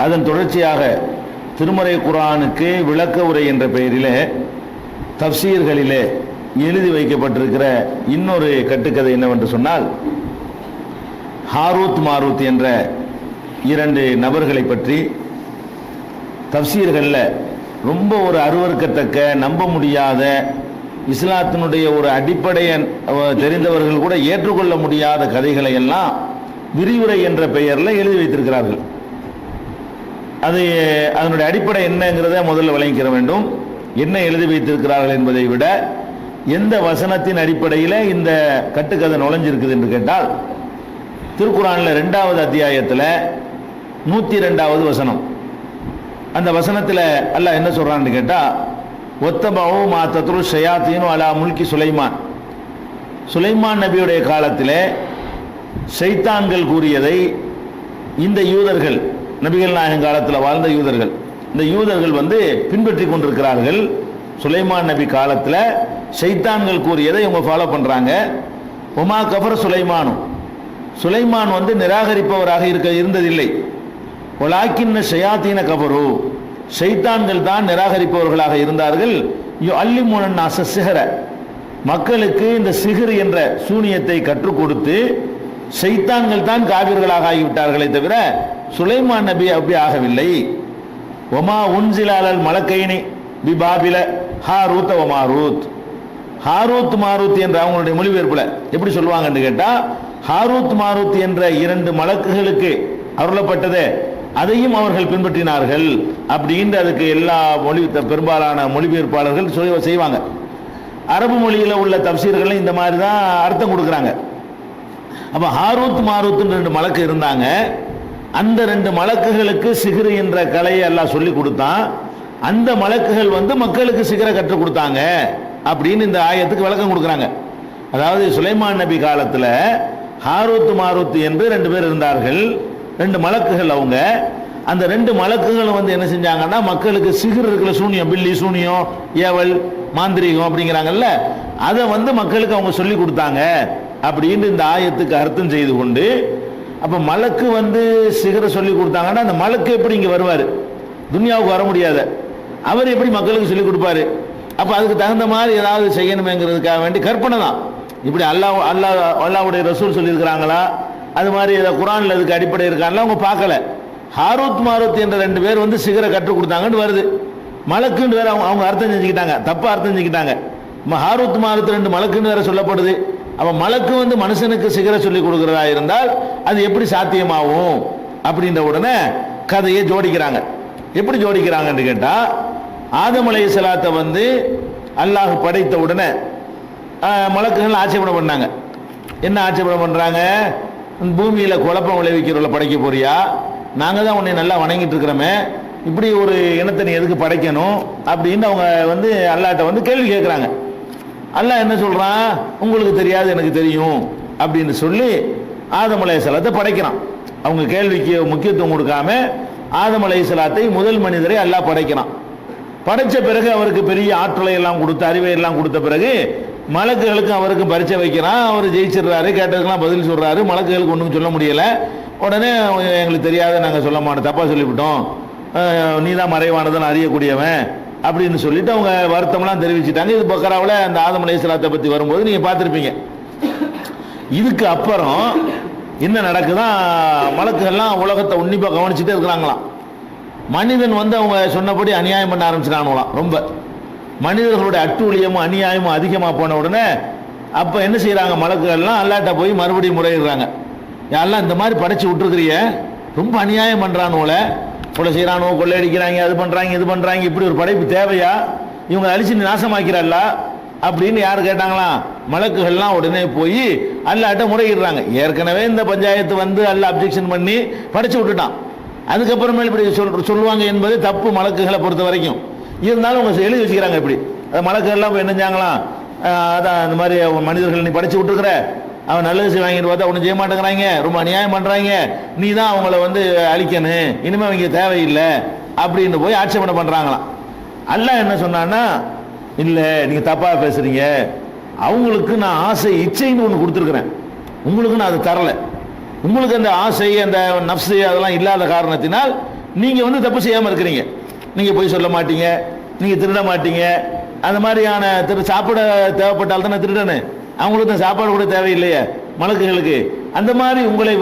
அதன் தொடர்ச்சியாக திருமறை குர்ஆனுக்கு விளக்க உரை என்ற பெயரிலே தப்சீர்களிலே எழுதி வைக்கப்பட்டிருக்கிற இன்னொரு கட்டுக்கதை என்னவென்று சொன்னால், ஹாரூத் மாரூத் என்ற இரண்டு நபர்களை பற்றி தப்சீர்களில் ரொம்ப ஒரு அருவருக்கத்தக்க, நம்ப முடியாத, இஸ்லாத்தினுடைய ஒரு அடிப்படையை தெரிந்தவர்கள் கூட ஏற்றுக்கொள்ள முடியாத கதைகளை எல்லாம் விரிவுரை என்ற பெயரில் எழுதி வைத்திருக்கிறார்கள். அதனுடைய அடிப்படை என்னங்கிறத முதல்ல விளங்கிக்கிற வேண்டும். என்ன எழுதி வைத்திருக்கிறார்கள் என்பதை விட எந்த வசனத்தின் அடிப்படையில் இந்த கட்டுக்கதை நுழைஞ்சிருக்குது என்று கேட்டால், திருக்குர்ஆனில் 2வது அத்தியாயத்தில் 102வது வசனம். அந்த வசனத்தில் அல்லாஹ் என்ன சொல்றான்னு கேட்டால், ஒத்தபவு மா தத்ரு ஷயாத்தீனு அலா முல்கி சுலைமான். சுலைமான் நபியுடைய காலத்தில் ஷைத்தான்கள் கூறியதை இந்த யூதர்கள், நபிகள் நாயகம் காலத்தில் வாழ்ந்த யூதர்கள், இந்த யூதர்கள் பின்பற்றி கொண்டிருக்கிறார்கள். சுலைமான் நபி காலத்தில் ஷைத்தான்கள் கூறியதை இவங்க ஃபாலோ பண்றாங்க. உமா கஃபர் சுலைமானும், சுலைமான் நிராகரிப்பவராக இருந்ததில்லை. வலாக்கின்ன ஷயாத்தீன கஃபரு, ஷைத்தான்கள் தான் நிராகரிப்பவர்களாக இருந்தார்கள். யுஅல்லிமுன நாஸ சிஹ்ர, மக்களுக்கு இந்த சிஹ்ர் என்ற சூனியத்தை கற்றுக் கொடுத்து ஷைத்தான்கள் தான் காபிர்களாக ஆகிவிட்டார்களே தவிர சுலைமான் நபி அப்படி ஆகவில்லை. ஒமா உன்சிலால் மலக்கைனி பி பாபில ஹாரூத் வ மாரூத். ஹாரூத் மாரூத் என்ற அவங்களுடைய மொழிபெயர்ப்புல எப்படி சொல்லுவாங்கன்னு கேட்டா, ஹாரூத் மாரூத் என்ற 2 மலக்குகளுக்கு அருளப்பட்டதே அதையும் அவர்கள் பின்பற்றினார்கள் அப்படின்னு அதுக்கு எல்லா பெரும்பாலான மொழிபெயர்ப்பாளர்கள் செய்வாங்க. அரபு மொழியில் உள்ள தப்சீர்கள் இந்த மாதிரி தான் அர்த்தம் கொடுக்குறாங்க. அப்ப ஹாரூத் மாரூத் 2 மலக்கு இருந்தாங்க. அந்த 2 மலக்குகளுக்கு சிஹ்ர் என்ற கலையை எல்லாம் சொல்லி கொடுத்தான். அந்த மலக்குகள் மக்களுக்கு சிஹ்ரை கற்றுக் கொடுத்தாங்க அப்படின்னு இந்த ஆயத்துக்கு விளக்கம் கொடுக்குறாங்க. அதாவது சுலைமான் நபி காலத்தில் ஹாரூத் மாரூத் என்று 2 பேர் இருந்தார்கள், 2 மலக்குகள். அவங்க அந்த 2 மலக்குகளும் என்ன செஞ்சாங்கன்னா, மக்களுக்கு சிஹ்ர் இருக்கிற சூனியம், பில்லி சூனியம், ஏவல், மாந்திரீகம் அப்படிங்கிறாங்கல்ல, அதை மக்களுக்கு அவங்க சொல்லி கொடுத்தாங்க அப்படின்னு இந்த ஆயத்துக்கு அர்த்தம் செய்து கொண்டு, அப்ப மலக்கு சிஹ்ரை சொல்லி கொடுத்தாங்கன்னா அந்த மலக்கு எப்படி இங்க வருவாரு? துன்யாவுக்கு வர முடியாத அவர் எப்படி மக்களுக்கு சொல்லி கொடுப்பாரு? அப்ப அதுக்கு தகுந்த மாதிரி ஏதாவது செய்யணுமேங்கிறதுக்காக வேண்டி கற்பனை தான். இப்படி அல்லாஹ்வுடைய ரசூல் சொல்லி இருக்கிறாங்களா, அது மாதிரி குர்ஆன்ல அதுக்கு அடிப்படை இருக்காங்களா அவங்க பார்க்கல. ஹாரூத் மாரூத் என்ற 2 பேர் சிஹ்ரை கற்றுக் கொடுத்தாங்கன்னு வருது. மலக்குன்னு வேற அவங்க அர்த்தம் செஞ்சுக்கிட்டாங்க, தப்பா அர்த்தம் செஞ்சுக்கிட்டாங்க. ஹாரூத் மாரூத் 2 மலக்குன்னு வேற சொல்லப்படுது. அப்ப மலக்கு மனுஷனுக்கு சிஹ்ரை சொல்லி கொடுக்கிறதா இருந்தால் அது எப்படி சாத்தியமாகும் அப்படின்ற உடனே கதையை ஜோடிக்கிறாங்க. எப்படி ஜோடிக்கிறாங்கன்னு கேட்டா, ஆதம் அலைஹிஸ்ஸலாத்தை அல்லாஹ் படைத்த உடனே மலக்குகள் ஆட்சேபணம் பண்ணாங்க. என்ன ஆட்சேபணம் பண்றாங்க? பூமியில குழப்பம் விளைவிக்கிறவளை படைக்க போறியா? நாங்க தான் உன்னை நல்லா வணங்கிட்டு இருக்கிறோமே, இப்படி ஒரு இனத்தை நீ எதுக்கு படைக்கணும் அப்படின்னு அவங்க அல்லாஹ்ட்ட கேள்வி கேட்கிறாங்க. அல்லாஹ் என்ன சொல்றான்? உங்களுக்கு தெரியாது எனக்கு தெரியும் அப்படின்னு சொல்லி ஆதம் அலைஹிஸ்ஸலாத்தை படைக்கிறான். அவங்க கேள்விக்கு முக்கியத்துவம் கொடுக்காம ஆதம் அலைஹிஸ்ஸலாத்தை முதல் மனிதரை அல்லாஹ் படைக்கிறான். படைச்ச பிறகு அவருக்கு பெரிய ஆற்றலை எல்லாம் கொடுத்து, அறிவை எல்லாம் கொடுத்த பிறகு மலக்குகளுக்கு அவருக்கு பரிச்சை வைக்கிறான். அவர் ஜெயிச்சிடுறாரு, கேட்டதுக்கெல்லாம் பதில் சொல்றாரு. மலக்குகளுக்கு ஒன்றும் சொல்ல முடியல. உடனே எங்களுக்கு தெரியாத நாங்கள் சொல்ல மாட்டோம், தப்பா சொல்லிவிட்டோம், நீ தான் மறைவானதான் அறியக்கூடியவன் அப்படின்னு சொல்லிட்டு அவங்க வருத்தம்லாம் தெரிவிச்சுட்டாங்க. இது பக்கராவில் அந்த ஆதம் அலைஹிஸ்ஸலாத்தை பற்றி வரும்போது நீங்க பார்த்துருப்பீங்க. இதுக்கு அப்புறம் என்ன நடக்குதான், மலக்குகள்லாம் உலகத்தை உன்னிப்பா கவனிச்சுட்டே இருக்கிறாங்களாம். மனிதன் அவங்க சொன்னபடி அநியாயம் பண்ண ஆரம்பிச்சிட்டாங்களாம். ரொம்ப மனிதர்களுடைய அட்டூழியமும் அநியாயமும் அதிகமாக போன உடனே அப்ப என்ன செய்யறாங்க, மலக்குகள்லாம் அல்லாட்ட போய் மறுபடியும் முறையிடுறாங்க. யாரெல்லாம் இந்த மாதிரி படைச்சு விட்டுருக்கிறிய, ரொம்ப அநியாயம் பண்றானுவோல, கொலை செய்யறானோ, கொள்ளையடிக்கிறாங்க, அது பண்றாங்க இது பண்றாங்க, இப்படி ஒரு படைப்பு தேவையா? இவங்க அழிச்சு நாசமாக்கிறாள்ல அப்படின்னு யார் கேட்டாங்களாம்? மலக்குகள்லாம் உடனே போய் அல்லாட்ட முறையிடுறாங்க. ஏற்கனவே இந்த பஞ்சாயத்து அல்லாஹ் அப்ஜெக்ஷன் பண்ணி படைச்சு விட்டுட்டான். அதுக்கப்புறமேல இப்படி சொல்லுவாங்க என்பது தப்பு மலக்குகளை பொறுத்த வரைக்கும். இருந்தாலும் அவங்க எழுதி வச்சுக்கிறாங்க. இப்படி மலக்குகள்லாம் என்ன செஞ்சாங்களாம், அதான் இந்த மாதிரி மனிதர்கள் நீ படைச்சு விட்டுருக்கிற, அவன் நல்லது செய்வாங்கன்னு பார்த்தா ஒன்றும் செய்ய மாட்டேங்கிறாங்க, ரொம்ப அநியாயம் பண்றாங்க, நீ தான் அவங்கள அழிக்கணும், இனிமே அவங்க தேவையில்லை அப்படின்னு போய் ஆட்சேபனை பண்றாங்களாம். அல்லாஹ் என்ன சொன்னான்னா, இல்ல நீங்க தப்பா பேசுறீங்க, அவங்களுக்கு நான் ஆசை இச்சைன்னு ஒன்று கொடுத்துருக்கிறேன், உங்களுக்கு நான் அதை தரல. உங்களுக்கு அந்த ஆசை அந்த நஃப்ஸ் அதெல்லாம் இல்லாத காரணத்தினால் நீங்க வந்து தப்பு செய்யாம இருக்கிறீங்க. நீங்க போய் சொல்ல மாட்டீங்க, நீங்க திருட மாட்டீங்க. அந்த மாதிரியான சாப்பிட தேவைப்பட்டால் தானே திருடனு, அவங்களுக்கு தான் சாப்பாடு கூட தேவையில்லையே மலக்குகளுக்கு. அந்த மாதிரி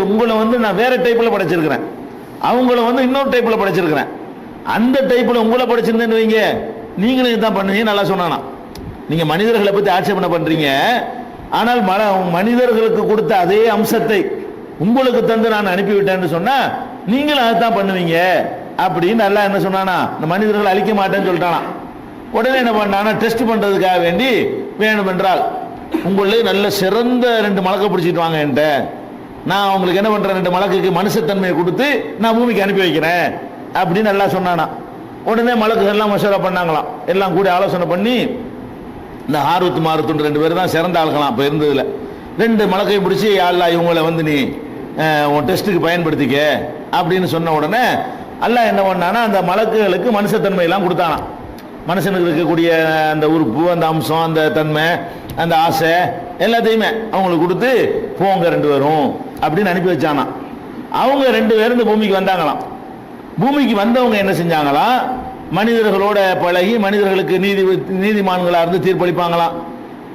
உங்களை வந்து நான் வேற டைப்ல படைச்சிருக்கிறேன், அவங்கள வந்து இன்னொரு டைப்ல படைச்சிருக்கிறேன். அந்த டைப்ல உங்களை படைச்சிருந்தேன்னு வைங்க, நீங்களும் இதான் பண்ணுவீங்க. நல்லா சொன்னானா, நீங்க மனிதர்களை பத்தி ஆட்சேபனை பண்றீங்க, ஆனால் மனிதர்களுக்கு கொடுத்த அதே அம்சத்தை உங்களுக்கு தந்து நான் அனுப்பிவிட்டேன்னு சொன்னா நீங்களும் அதைத்தான் பண்ணுவீங்க அப்படின்னு நல்லா என்ன சொன்னானா, இந்த மனிதர்களை அழிக்க மாட்டேன்னு சொல்லிட்டானா. உடனே என்ன பண்ணானா, டெஸ்ட் பண்றதுக்காக வேண்டி வேணுமென்றால் உங்களே நல்ல சிறந்த 2 மலக்கை பிடிச்சிட்டு வாங்க என்கிட்ட, நான் உங்களுக்கு என்ன பண்றேன், 2 மலக்குக்கு மனுஷத்தன்மையை கொடுத்து நான் பூமிக்கு அனுப்பி வைக்கிறேன் அப்படின்னு நல்லா சொன்னானா. உடனே மலக்குகள் எல்லாம் மசோரா பண்ணாங்களாம், எல்லாம் கூட ஆலோசனை பண்ணி இந்த ஹாரூத் மாருத் 2 பேர் தான் சிறந்த ஆளுங்களாம் அப்போ இருந்ததுல. 2 மலக்கை பிடிச்சி அல்லாஹ் இவங்களை வந்து நீ உன் டெஸ்ட்டுக்கு பயன்படுத்திக்க அப்படின்னு சொன்ன உடனே அல்லாஹ் என்ன பண்ணானா, அந்த மலக்குகளுக்கு மனுஷத்தன்மை எல்லாம் கொடுத்தானா. மனுஷனுக்கு இருக்கக்கூடிய அந்த உறுப்பு, அந்த அம்சம், அந்த தன்மை, அந்த ஆசை எல்லாத்தையுமே அவங்களுக்கு கொடுத்து போங்க 2 பேரும் அப்படின்னு அனுப்பி வச்சானா. அவங்க 2 பேரும் இந்த பூமிக்கு வந்தாங்களாம். பூமிக்கு வந்தவங்க என்ன செஞ்சாங்களாம், மனிதர்களோட பழகி மனிதர்களுக்கு நீதிமான்களாக இருந்து தீர்ப்பளிப்பாங்களாம்.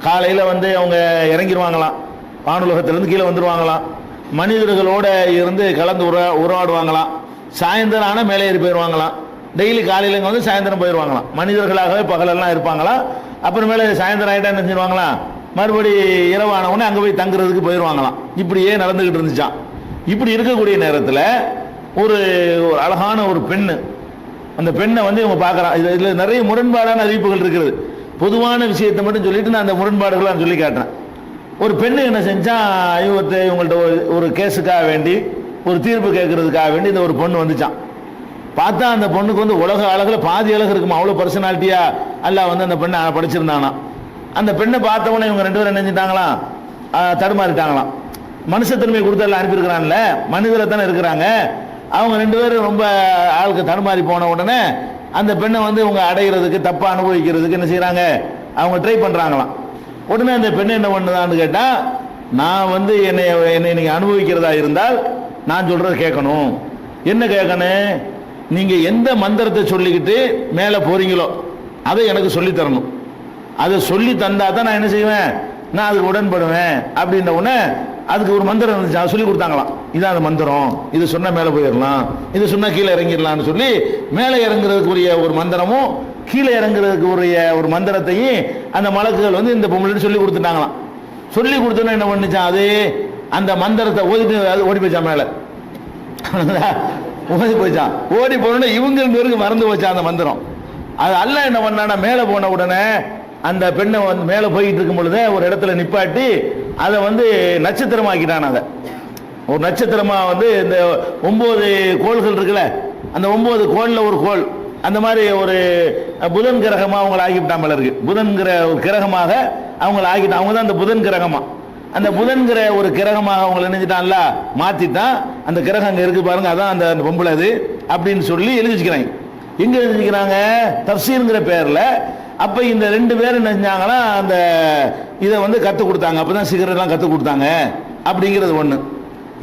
காலையில் வந்து அவங்க இறங்கிடுவாங்களாம், வானுலகத்திலேருந்து கீழே வந்துடுவாங்களாம். மனிதர்களோட இருந்து கலந்து உறவாடுவாங்களாம். சாயந்தரம் ஆனால் மேலே ஏறி போயிடுவாங்களாம். டெய்லி காலையில் இங்கே வந்து சாயந்தரம் போயிடுவாங்களாம். மனிதர்களாகவே பகலெல்லாம் இருப்பாங்களாம். அப்புறமேலே சாயந்தரம் ஆகிட்டா என்ன செஞ்சிருவாங்களாம், மறுபடி இரவானவொடனே அங்கே போய் தங்குறதுக்கு போயிடுவாங்களாம். இப்படியே நடந்துக்கிட்டு இருந்துச்சான். இப்படி இருக்கக்கூடிய நேரத்தில் ஒரு அழகான ஒரு பெண்ணு, அந்த பெண்ணை வந்து இவங்க பார்க்குறான். இதில் நிறைய முரண்பாடான அறிவிப்புகள் இருக்குது. பொதுவான விஷயத்தை மட்டும் சொல்லிட்டு நான் அந்த முரண்பாடுகளை நான் சொல்லி காட்டுறேன். ஒரு பெண்ணு என்ன செஞ்சா, இவங்கள்ட்ட ஒரு கேஸுக்காக வேண்டி, ஒரு தீர்ப்பு கேட்கறதுக்காக வேண்டி இந்த ஒரு பொண்ணு வந்துச்சான். பார்த்தா அந்த பொண்ணுக்கு வந்து உலக அழகில் பாதி அழகு இருக்குமா, அவ்வளோ பர்சனாலிட்டியா அல்லாஹ் வந்து அந்த பெண்ணை படைச்சிருந்தானா. அந்த பெண்ணை பார்த்தவொடனே இவங்க 2 பேரும் என்ன செஞ்சிட்டாங்களாம், தடுமாறிட்டாங்களாம். மனுஷத்தன்மை கொடுத்து எல்லாம் அனுப்பியிருக்கிறான்ல, மனிதரை தானே இருக்கிறாங்க. அவங்க 2 பேரும் ரொம்ப ஆளுக்கு தடுமாறி போன உடனே அந்த பெண்ணை வந்து இவங்க அடைகிறதுக்கு, தப்பாக அனுபவிக்கிறதுக்கு என்ன செய்கிறாங்க, அவங்க ட்ரை பண்ணுறாங்களாம். உடனே அந்த பெண்ணை என்ன பண்ணுதான்னு கேட்டால், நான் வந்து என்னை நீங்கள் அனுபவிக்கிறதா இருந்தால் நான் சொல்கிறத கேட்கணும். என்ன கேட்கணும், நீங்கள் எந்த மந்திரத்தை சொல்லிக்கிட்டு மேலே போகிறீங்களோ அதை எனக்கு சொல்லித்தரணும். அதை சொல்லி தந்தா தான் நான் என்ன செய்வேன், நான் அதுக்கு உடன்படுவேன் அப்படின்ற உடனே அதுக்கு ஒரு மந்திரம் இருந்துச்சு, அதை சொல்லி கொடுத்தாங்களாம். இதான் அந்த மந்திரம், இது சொன்னால் மேலே போயிடலாம், இது சொன்னால் கீழே இறங்கிடலாம்னு சொல்லி மேலே இறங்குறதுக்குரிய ஒரு மந்திரமும் கீழே இறங்குறதுக்கு ஒரு மந்திரத்தையும் அந்த மலக்குகள் வந்து இந்த பொம்பளை சொல்லி கொடுத்துட்டாங்களாம். சொல்லி கொடுத்தோன்னா என்ன பண்ணுச்சான், அது அந்த மந்திரத்தை ஓதிட்டு அது ஓடி போச்சான், மேலே ஓடி போச்சான். ஓடி போனோடனே இவங்க 2 பேருக்கு மறந்து போச்சான் அந்த மந்திரம். அது அல்லாஹ் என்ன பண்ணானா, மேலே போன உடனே அந்த பெண்ணை வந்து மேலே போய்கிட்டு இருக்கும் பொழுது ஒரு இடத்துல நிப்பாட்டி அதை வந்து நட்சத்திரமாக்கிட்டான். அதை ஒரு நட்சத்திரமாக வந்து இந்த 9 கோள்கள் இருக்குல்ல, அந்த 9 கோளில் ஒரு கோள், அந்த மாதிரி ஒரு புதன் கிரகமாக அவங்களை ஆகிவிட்டான் போல இருக்கு. புதன்கிற ஒரு கிரகமாக அவங்களை ஆகிட்டான். அவங்க தான் அந்த புதன் கிரகமா, அந்த புதன்கிற ஒரு கிரகமாக அவங்களை நினைச்சிட்டான்ல, மாற்றிட்டான். அந்த கிரகம் அங்கே இருக்கு பாருங்க, அதான் அந்த பொம்பளை அது அப்படின்னு சொல்லி எழுதி வச்சுக்கிறாங்க. எங்கே எழுதி வச்சுக்கிறாங்க, தஃப்சீருங்கிற பேரில். அப்போ இந்த 2 பேரும் என்ன செஞ்சாங்கன்னா, அந்த இதை வந்து கற்றுக் கொடுத்தாங்க. அப்போ தான் சிகரெட்லாம் கற்றுக் கொடுத்தாங்க அப்படிங்கிறது ஒன்று.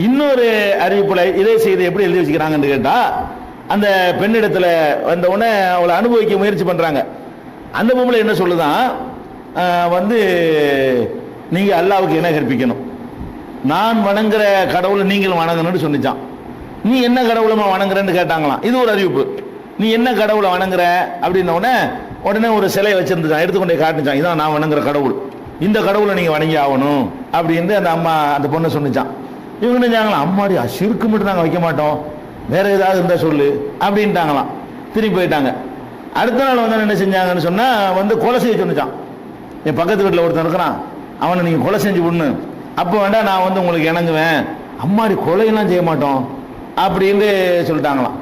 இன்னொரு அறிவிப்பில் இதே செய்தி எப்படி எழுதி வச்சுக்கிறாங்கன்னு கேட்டால், அந்த பெண்ணிடத்தில் வந்த உடனே அவளை அனுபவிக்க முயற்சி பண்ணுறாங்க. அந்த பொம்பளை என்ன சொல்லுதான், வந்து நீங்கள் அல்லாவுக்கு இணை கற்பிக்கணும், நான் வணங்குற கடவுளை நீங்களும் வணங்கணும்னு சொன்னிச்சான். நீ என்ன கடவுளமா வணங்குறேன்னு கேட்டாங்களாம். இது ஒரு அறிவிப்பு. நீ என்ன கடவுளை வணங்குற அப்படின்ன உடனே ஒரு சிலையை வச்சிருந்துச்சான், எடுத்துக்கொண்டே காட்டுச்சான், இதான் நான் வணங்குற கடவுள், இந்த கடவுளை நீங்கள் வணங்கி ஆகணும் அப்படின்னு அந்த அம்மா அந்த பொண்ணை சொன்னிச்சான். இவங்க நினைச்சாங்களாம், அம்மாடி சிறுக்கு மட்டும் நாங்கள் வைக்க மாட்டோம், வேற ஏதாவது இருந்தால் சொல்லு அப்படின்ட்டாங்களாம். திரும்பி போயிட்டாங்க. அடுத்த நாள் வந்து என்ன செஞ்சாங்கன்னு சொன்னால், வந்து கொலை செய்ய சொன்னிச்சான். என் பக்கத்து வீட்டில் ஒருத்தன் இருக்கிறான், அவனை நீங்கள் கொலை செஞ்சு பொண்ணு, அப்போ வேண்டாம் நான் வந்து உங்களுக்கு இணங்குவேன், அம்மாடி கொலையெல்லாம் செய்ய மாட்டோம் அப்படின்னு சொல்லிட்டாங்களாம்.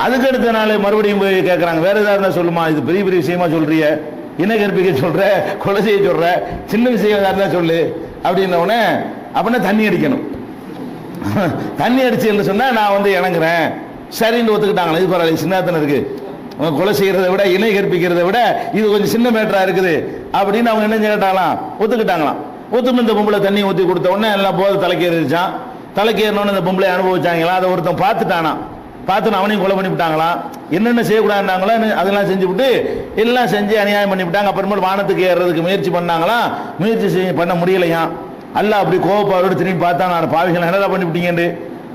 அதுக்கு அடுத்த நாள் மறுபடியும் போய் கேட்குறாங்க, வேற ஏதாவது இருந்தால் சொல்லுமா, இது பெரிய பெரிய விஷயமா சொல்றிய, இணை கற்பிக்க சொல்ற, கொலை செய்ய சொல்ற, சின்ன விஷயம் ஏதாவது இருந்தால் சொல்லு அப்படின்ன உடனே, அப்படின்னா தண்ணி அடிக்கணும், தண்ணி அடிச்சுன்னு சொன்னால் நான் வந்து இணங்குறேன் சரின்னு ஒத்துக்கிட்டாங்களா. இது பரவாயில்ல, சின்னத்தனை இருக்கு, கொலை செய்யறதை விட இணை கற்பிக்கிறத விட இது கொஞ்சம் சின்ன மேட்டரா இருக்குது அப்படின்னு அவங்க என்ன கேட்டாங்களாம், ஒத்துக்கிட்டாங்களாம். ஒத்துமை இந்த பொம்பளை தண்ணி ஊற்றி கொடுத்த உடனே எல்லாம் போது தலைக்கேறிச்சான். தலைக்கேறினோன்னு இந்த பொம்பளை அனுபவிச்சாங்களா, அதை ஒருத்தன் பார்த்துட்டானா. பார்த்து அவனையும் கொலை பண்ணிவிட்டாங்களாம். என்னென்ன செய்யக்கூடாதுனாங்களோ அதெல்லாம் செஞ்சு விட்டு எல்லாம் செஞ்சு அநியாயம் பண்ணிவிட்டாங்க. அப்புறமேல் வானத்துக்கு ஏறுறதுக்கு முயற்சி பண்ணாங்களாம். முயற்சி பண்ண முடியலையாம். அல்லாஹ் அப்படி கோவப்பாரோடு திரும்பி பார்த்தா, நான் பாவிகள் என்னடா பண்ணிவிட்டீங்கன்னு.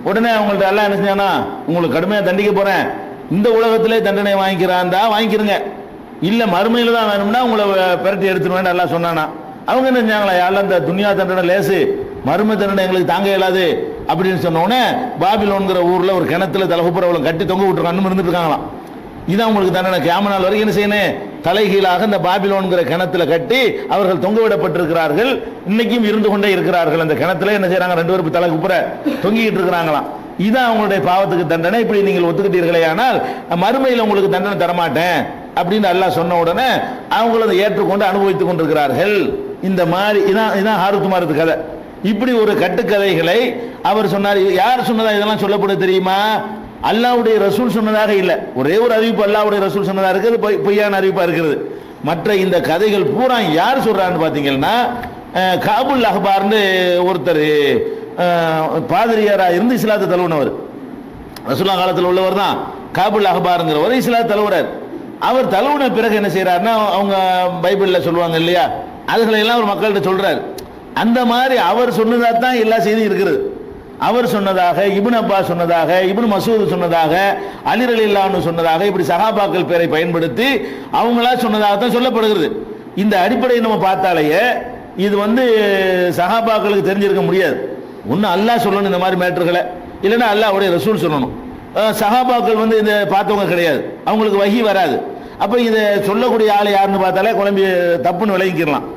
உடனே அவங்கள்ட்ட எல்லாம் என்ன செஞ்சானா, உங்களுக்கு கடுமையாக தண்டிக்க போறேன், இந்த உலகத்திலே தண்டனை வாங்கிக்கிறான்டா வாங்கிக்கிறங்க, இல்ல மறுமையில தான் வேணும்னா உங்களை பெரட்டி எடுத்துருவேன் எல்லாம் சொன்னானா. அவங்க என்ன செஞ்சாங்களா, யாரெல்லாம் இந்த துன்யா தண்டனை லேசு, மறுமை தண்டனை எங்களுக்கு தாங்க இயலாது அப்படின்னு சொன்ன உடனே பாபிலோன்கிற ஊர்ல ஒரு கிணத்துல தலைகுப்புற கட்டி தொங்க விட்டுருக்காங்க, இருந்துட்டு இருக்காங்களாம். இதான் உங்களுக்கு தண்டனை. கியாமத் நாள் வரைக்கும் என்ன செய்யணும், தலைகீழாக இந்த பாபிலோன்கிற கிணத்துல கட்டி அவர்கள் தொங்க விடப்பட்டிருக்கிறார்கள். இன்னைக்கும் இருந்து கொண்டே இருக்கிறார்கள். அந்த கிணத்துல என்ன செய்யறாங்க, 2 பேரும் தலைகுப்புற தொங்கிட்டு இருக்கிறாங்களாம். இதான் அவங்களுடைய பாவத்துக்கு தண்டனை. இப்படி நீங்கள் ஒத்துக்கிட்டீர்களே ஆனால் மறுமையில் உங்களுக்கு தண்டனை தரமாட்டேன் அப்படின்னு அல்லாஹ் சொன்ன உடனே அவங்கள அதை ஏற்றுக்கொண்டு அனுபவித்துக் கொண்டிருக்கிறார்கள். இந்த மாதிரி இதான் ஹாரூத் மாரூத் கதை. இப்படி ஒரு கட்டுக்கதைகளை அவர் சொன்னார். யார் சொன்னதா இதெல்லாம் சொல்லப்படுது தெரியுமா? அல்லாஹ்வுடைய ரசூல் சொன்னதாக இல்லை. ஒரே ஒரு அறிவிப்பு அல்லாஹ்வுடைய ரசூல் சொன்னதா இருக்குது, பொய்யான அறிவிப்பா இருக்கிறது. மற்ற இந்த கதைகள் பூரா யார் சொல்றான்னு பாத்தீங்கன்னா, காபுல் அஹ்பார்னு ஒருத்தர் பாதிரியாரா இருந்து இஸ்லாத்தை தழுவினவர், ரசூலுல்லாஹ் காலத்தில் உள்ளவர் தான். காபுல் அஹ்பாருங்கிறவர் இஸ்லாத்தை தழுவுறார். அவர் தழுவின பிறகு என்ன செய்யறாருன்னா, அவங்க பைபிள்ல சொல்லுவாங்க இல்லையா, அதுகளை எல்லாம் ஒரு மக்கள்கிட்ட சொல்றாரு. அந்த மாதிரி அவர் சொன்னதா தான் எல்லா செய்தியும் இருக்கிறது. அவர் சொன்னதாக, இப்னு அப்பாஸ் சொன்னதாக, இப்னு மசூத் சொன்னதாக, அலி ரலியல்லாஹு அன்ஹு சொன்னதாக, இப்படி சஹாபாக்கள் பேரை பயன்படுத்தி அவங்களா சொன்னதாக தான் சொல்லப்படுகிறது. இந்த அடிப்படையை நம்ம பார்த்தாலேயே இது சஹாபாக்களுக்கு தெரிஞ்சிருக்க முடியாது. ஒன்று அல்லாஹ் சொல்லணும் இந்த மாதிரி மேட்டர்களை, இல்லைன்னா அல்லாஹ்வுடைய ரசூல் சொல்லணும். சஹாபாக்கள் இந்த பார்த்தவங்க கிடையாது, அவங்களுக்கு வஹி வராது. அப்போ இதை சொல்லக்கூடிய ஆள் யாருன்னு பார்த்தாலே குழம்பி தப்புன்னு விளங்கிக்கலாம்.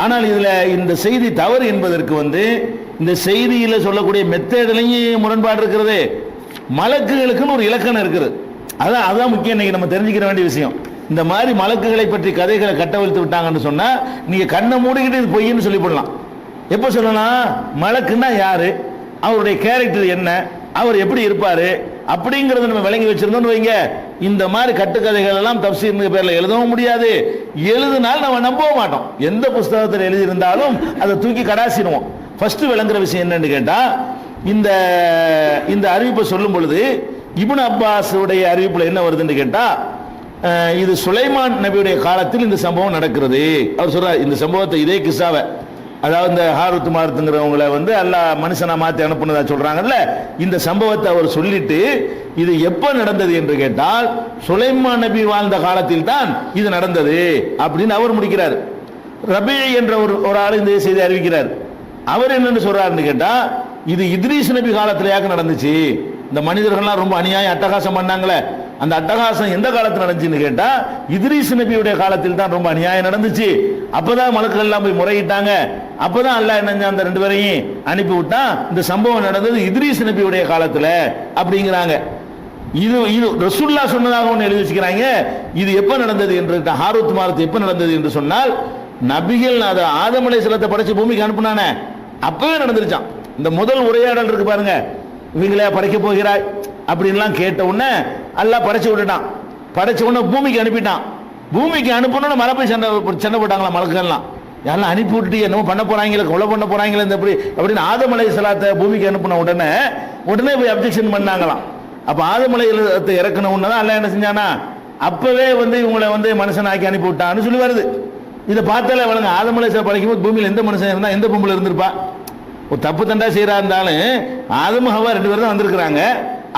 ஆனால் இதுல இந்த செய்தி தவறு என்பதற்கு இந்த செய்தியில சொல்லக்கூடிய மெத்தேட்லையும் முரண்பாடு இருக்கிறது. மலக்குகளுக்குன்னு ஒரு இலக்கணம் இருக்குது. அதான் முக்கியம். இன்னைக்கு நம்ம தெரிஞ்சுக்கிற வேண்டிய விஷயம். இந்த மாதிரி மலக்குகளை பற்றி கதைகளை கட்டவிழ்த்து விட்டாங்கன்னு சொன்னா நீங்க கண்ணை மூடிக்கிட்டு இது பொய்ன்னு சொல்லி போடலாம். எப்ப சொல்லலாம், மலக்குன்னா யாரு, அவருடைய கேரக்டர் என்ன, அவர் எப்படி இருப்பாரு அப்படிங்கறத நம்ம விளங்கி வச்சிருந்தோம்னு வைங்க, இந்த மாதிரி கட்டுக்கதைகள் எல்லாம் தப்சீர் பேர்ல எழுதவும் முடியாது. எழுதினால் நம்ம நம்பவும் மாட்டோம். எந்த புஸ்தகத்தில் எழுதி இருந்தாலும் அதை தூக்கி கடாசிடுவோம். ஃபர்ஸ்ட் விளங்குற விஷயம் என்னன்னு கேட்டா, இந்த இந்த அறிவிப்பை சொல்லும் பொழுது இப்னு அப்பாஸ் உடைய அறிவிப்புல என்ன வருதுன்னு கேட்டா, இது சுலைமான் நபியுடைய காலத்தில் இந்த சம்பவம் நடக்கிறது. அவர் சொல்றார் இந்த சம்பவத்தை, இதே கிஸ்ஸாவை, அதாவது இந்த ஹாரூத் மாரூத்ங்கிறவங்களை அல்லாஹ் மனுஷனா மாத்தி அனுப்புனதா சொல்றாங்கல்ல, இந்த சம்பவத்தை அவர் சொல்லிட்டு இது எப்ப நடந்தது என்று கேட்டால் சுலைமான் நபி வாழ்ந்த காலத்தில் தான் இது நடந்தது அப்படின்னு அவர் முடிக்கிறார். ரபீ என்ற ஒரு ஆள் இந்த செய்தி அறிவிக்கிறார். அவர் என்னன்னு சொல்றாருன்னு கேட்டா, இது இத்ரீஸ் நபி காலத்திலேயாக நடந்துச்சு. இந்த மனிதர்கள்லாம் ரொம்ப அநியாயம் அட்டகாசம் பண்ணாங்களே, அந்த அட்டகாசம் எந்த காலத்தில் நடந்துச்சுன்னு கேட்டா இத்ரீஸ் நபியுடைய காலத்தில் தான் ரொம்ப அநியாயம் நடந்துச்சு. அப்பதான் மலக்குகள் எல்லாம் போய் முறையிட்டாங்க. அப்பதான் அல்லாஹ் என்ன அந்த 2 பேரையும் அனுப்பி விட்டான். இந்த சம்பவம் நடந்தது இத்ரீஸ் நபியுடைய காலத்துல அப்படிங்கிறாங்க. இது ரசூலுல்லாஹ் சொன்னதாக ஒன்று எழுதி வச்சுக்கிறாங்க. இது எப்ப நடந்தது என்று, ஹாரூத் மாரூத் எப்ப நடந்தது என்று சொன்னால், நபிகள் ஆதம் அலைஹிஸ்ஸலாத்தை படைச்சு பூமிக்கு அனுப்புனானே அப்பவே நடந்துருச்சான். இந்த முதல் உரையாடல் இருக்கு பாருங்க, இவங்களே படைக்க போகிறாய் அப்படின்லாம் கேட்ட உடனே அல்லாஹ் படைச்சு விட்டுட்டான். படைச்ச உடனே பூமிக்கு அனுப்பிட்டான். பூமிக்கு அனுப்பணும்னு மழை போய் சண்டை போட்டாங்களா மலக்குகள்லாம். யாரெல்லாம் அனுப்பி விட்டு என்னமோ பண்ண போறாங்களே, கொலை பண்ண போறாங்களே அப்படின்னு ஆதம் அலைஹிஸ்ஸலாத்தை பூமிக்கு அனுப்பின உடனே போய் அப்ஜெக்ஷன் பண்ணாங்களாம். அப்ப ஆதம் அலைஹிஸ்ஸலாத்தை இறக்குன உடனே தான் அல்லாஹ் என்ன செஞ்சானா, அப்பவே இவங்களை மனுஷனாக்கி அனுப்பி விட்டான்னு சொல்லி வருது. இதை பார்த்தாலே வழங்க, ஆதம் அலைஹிஸ்ஸலாம் படைக்கும் போது பூமியில் எந்த மனுஷன் இருந்தா எந்த பொம்பளை இருந்திருப்பா? ஒரு தப்பு தண்டா செய்யறா இருந்தாலும் ஆதம் ஹவ்வா 2 பேரும் தான் வந்திருக்கிறாங்க.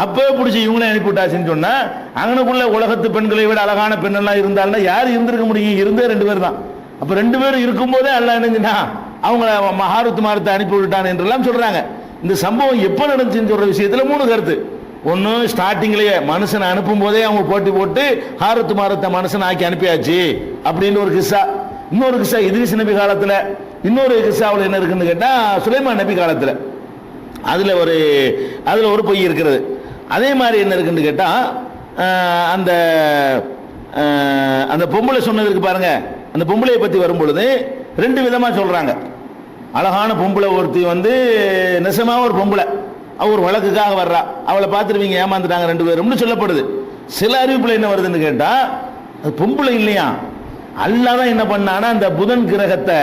அப்பவே பிடிச்சி இவங்களே அனுப்பி விட்டாச்சுன்னு சொன்னா, அங்கனுக்குள்ள உலகத்து பெண்களை விட அழகான பெண்ணெல்லாம் இருந்தாலும் யார் இருந்திருக்க முடியும்? இருந்தே 2 பேர் தான். அப்ப 2 பேரும் இருக்கும்போதே அல்லாஹ் என்னஞ்சுனா அவங்கள ஹாரூத் மாரூத்தை அனுப்பி விட்டான் என்றெல்லாம் சொல்றாங்க. இந்த சம்பவம் எப்ப நடந்துச்சுன்னு சொல்ற விஷயத்துல 3 கருத்து. ஒன்னு, ஸ்டார்டிங்லயே மனுஷனை அனுப்பும் போதே அவங்க போட்டி போட்டு ஹாரூத் மாரூத்தை மனுஷன் ஆக்கி அனுப்பியாச்சு அப்படின்னு ஒரு கிஸ்ஸா. இன்னொரு கிஸ்ஸா இத்ரீஸ் நபி காலத்துல. இன்னொரு கிஸ்ஸாவில் என்ன இருக்குன்னு கேட்டா சுலைமான் நபி காலத்துல. அதுல ஒரு பொய் இருக்கிறது. அதே மாதிரி என்ன இருக்குன்னு கேட்டா, அந்த அந்த பொம்பளை சொன்னதுக்கு பாருங்க, அந்த பொம்பளையை பத்தி வரும் பொழுது 2 விதமா சொல்றாங்க. அழகான பொம்பளை ஒருத்தி நெசமா ஒரு பொம்பளை, அவ ஒரு வழக்குக்காக வர்றா, அவளை பார்த்துருவீங்க ஏமாந்துட்டாங்க 2 பேரும் சொல்லப்படுது. சில அறிவிப்புல என்ன வருதுன்னு கேட்டா, அது பொம்பளை இல்லையா, அல்லாஹ் தான் என்ன பண்ணானா அந்த புதன் கிரகத்தை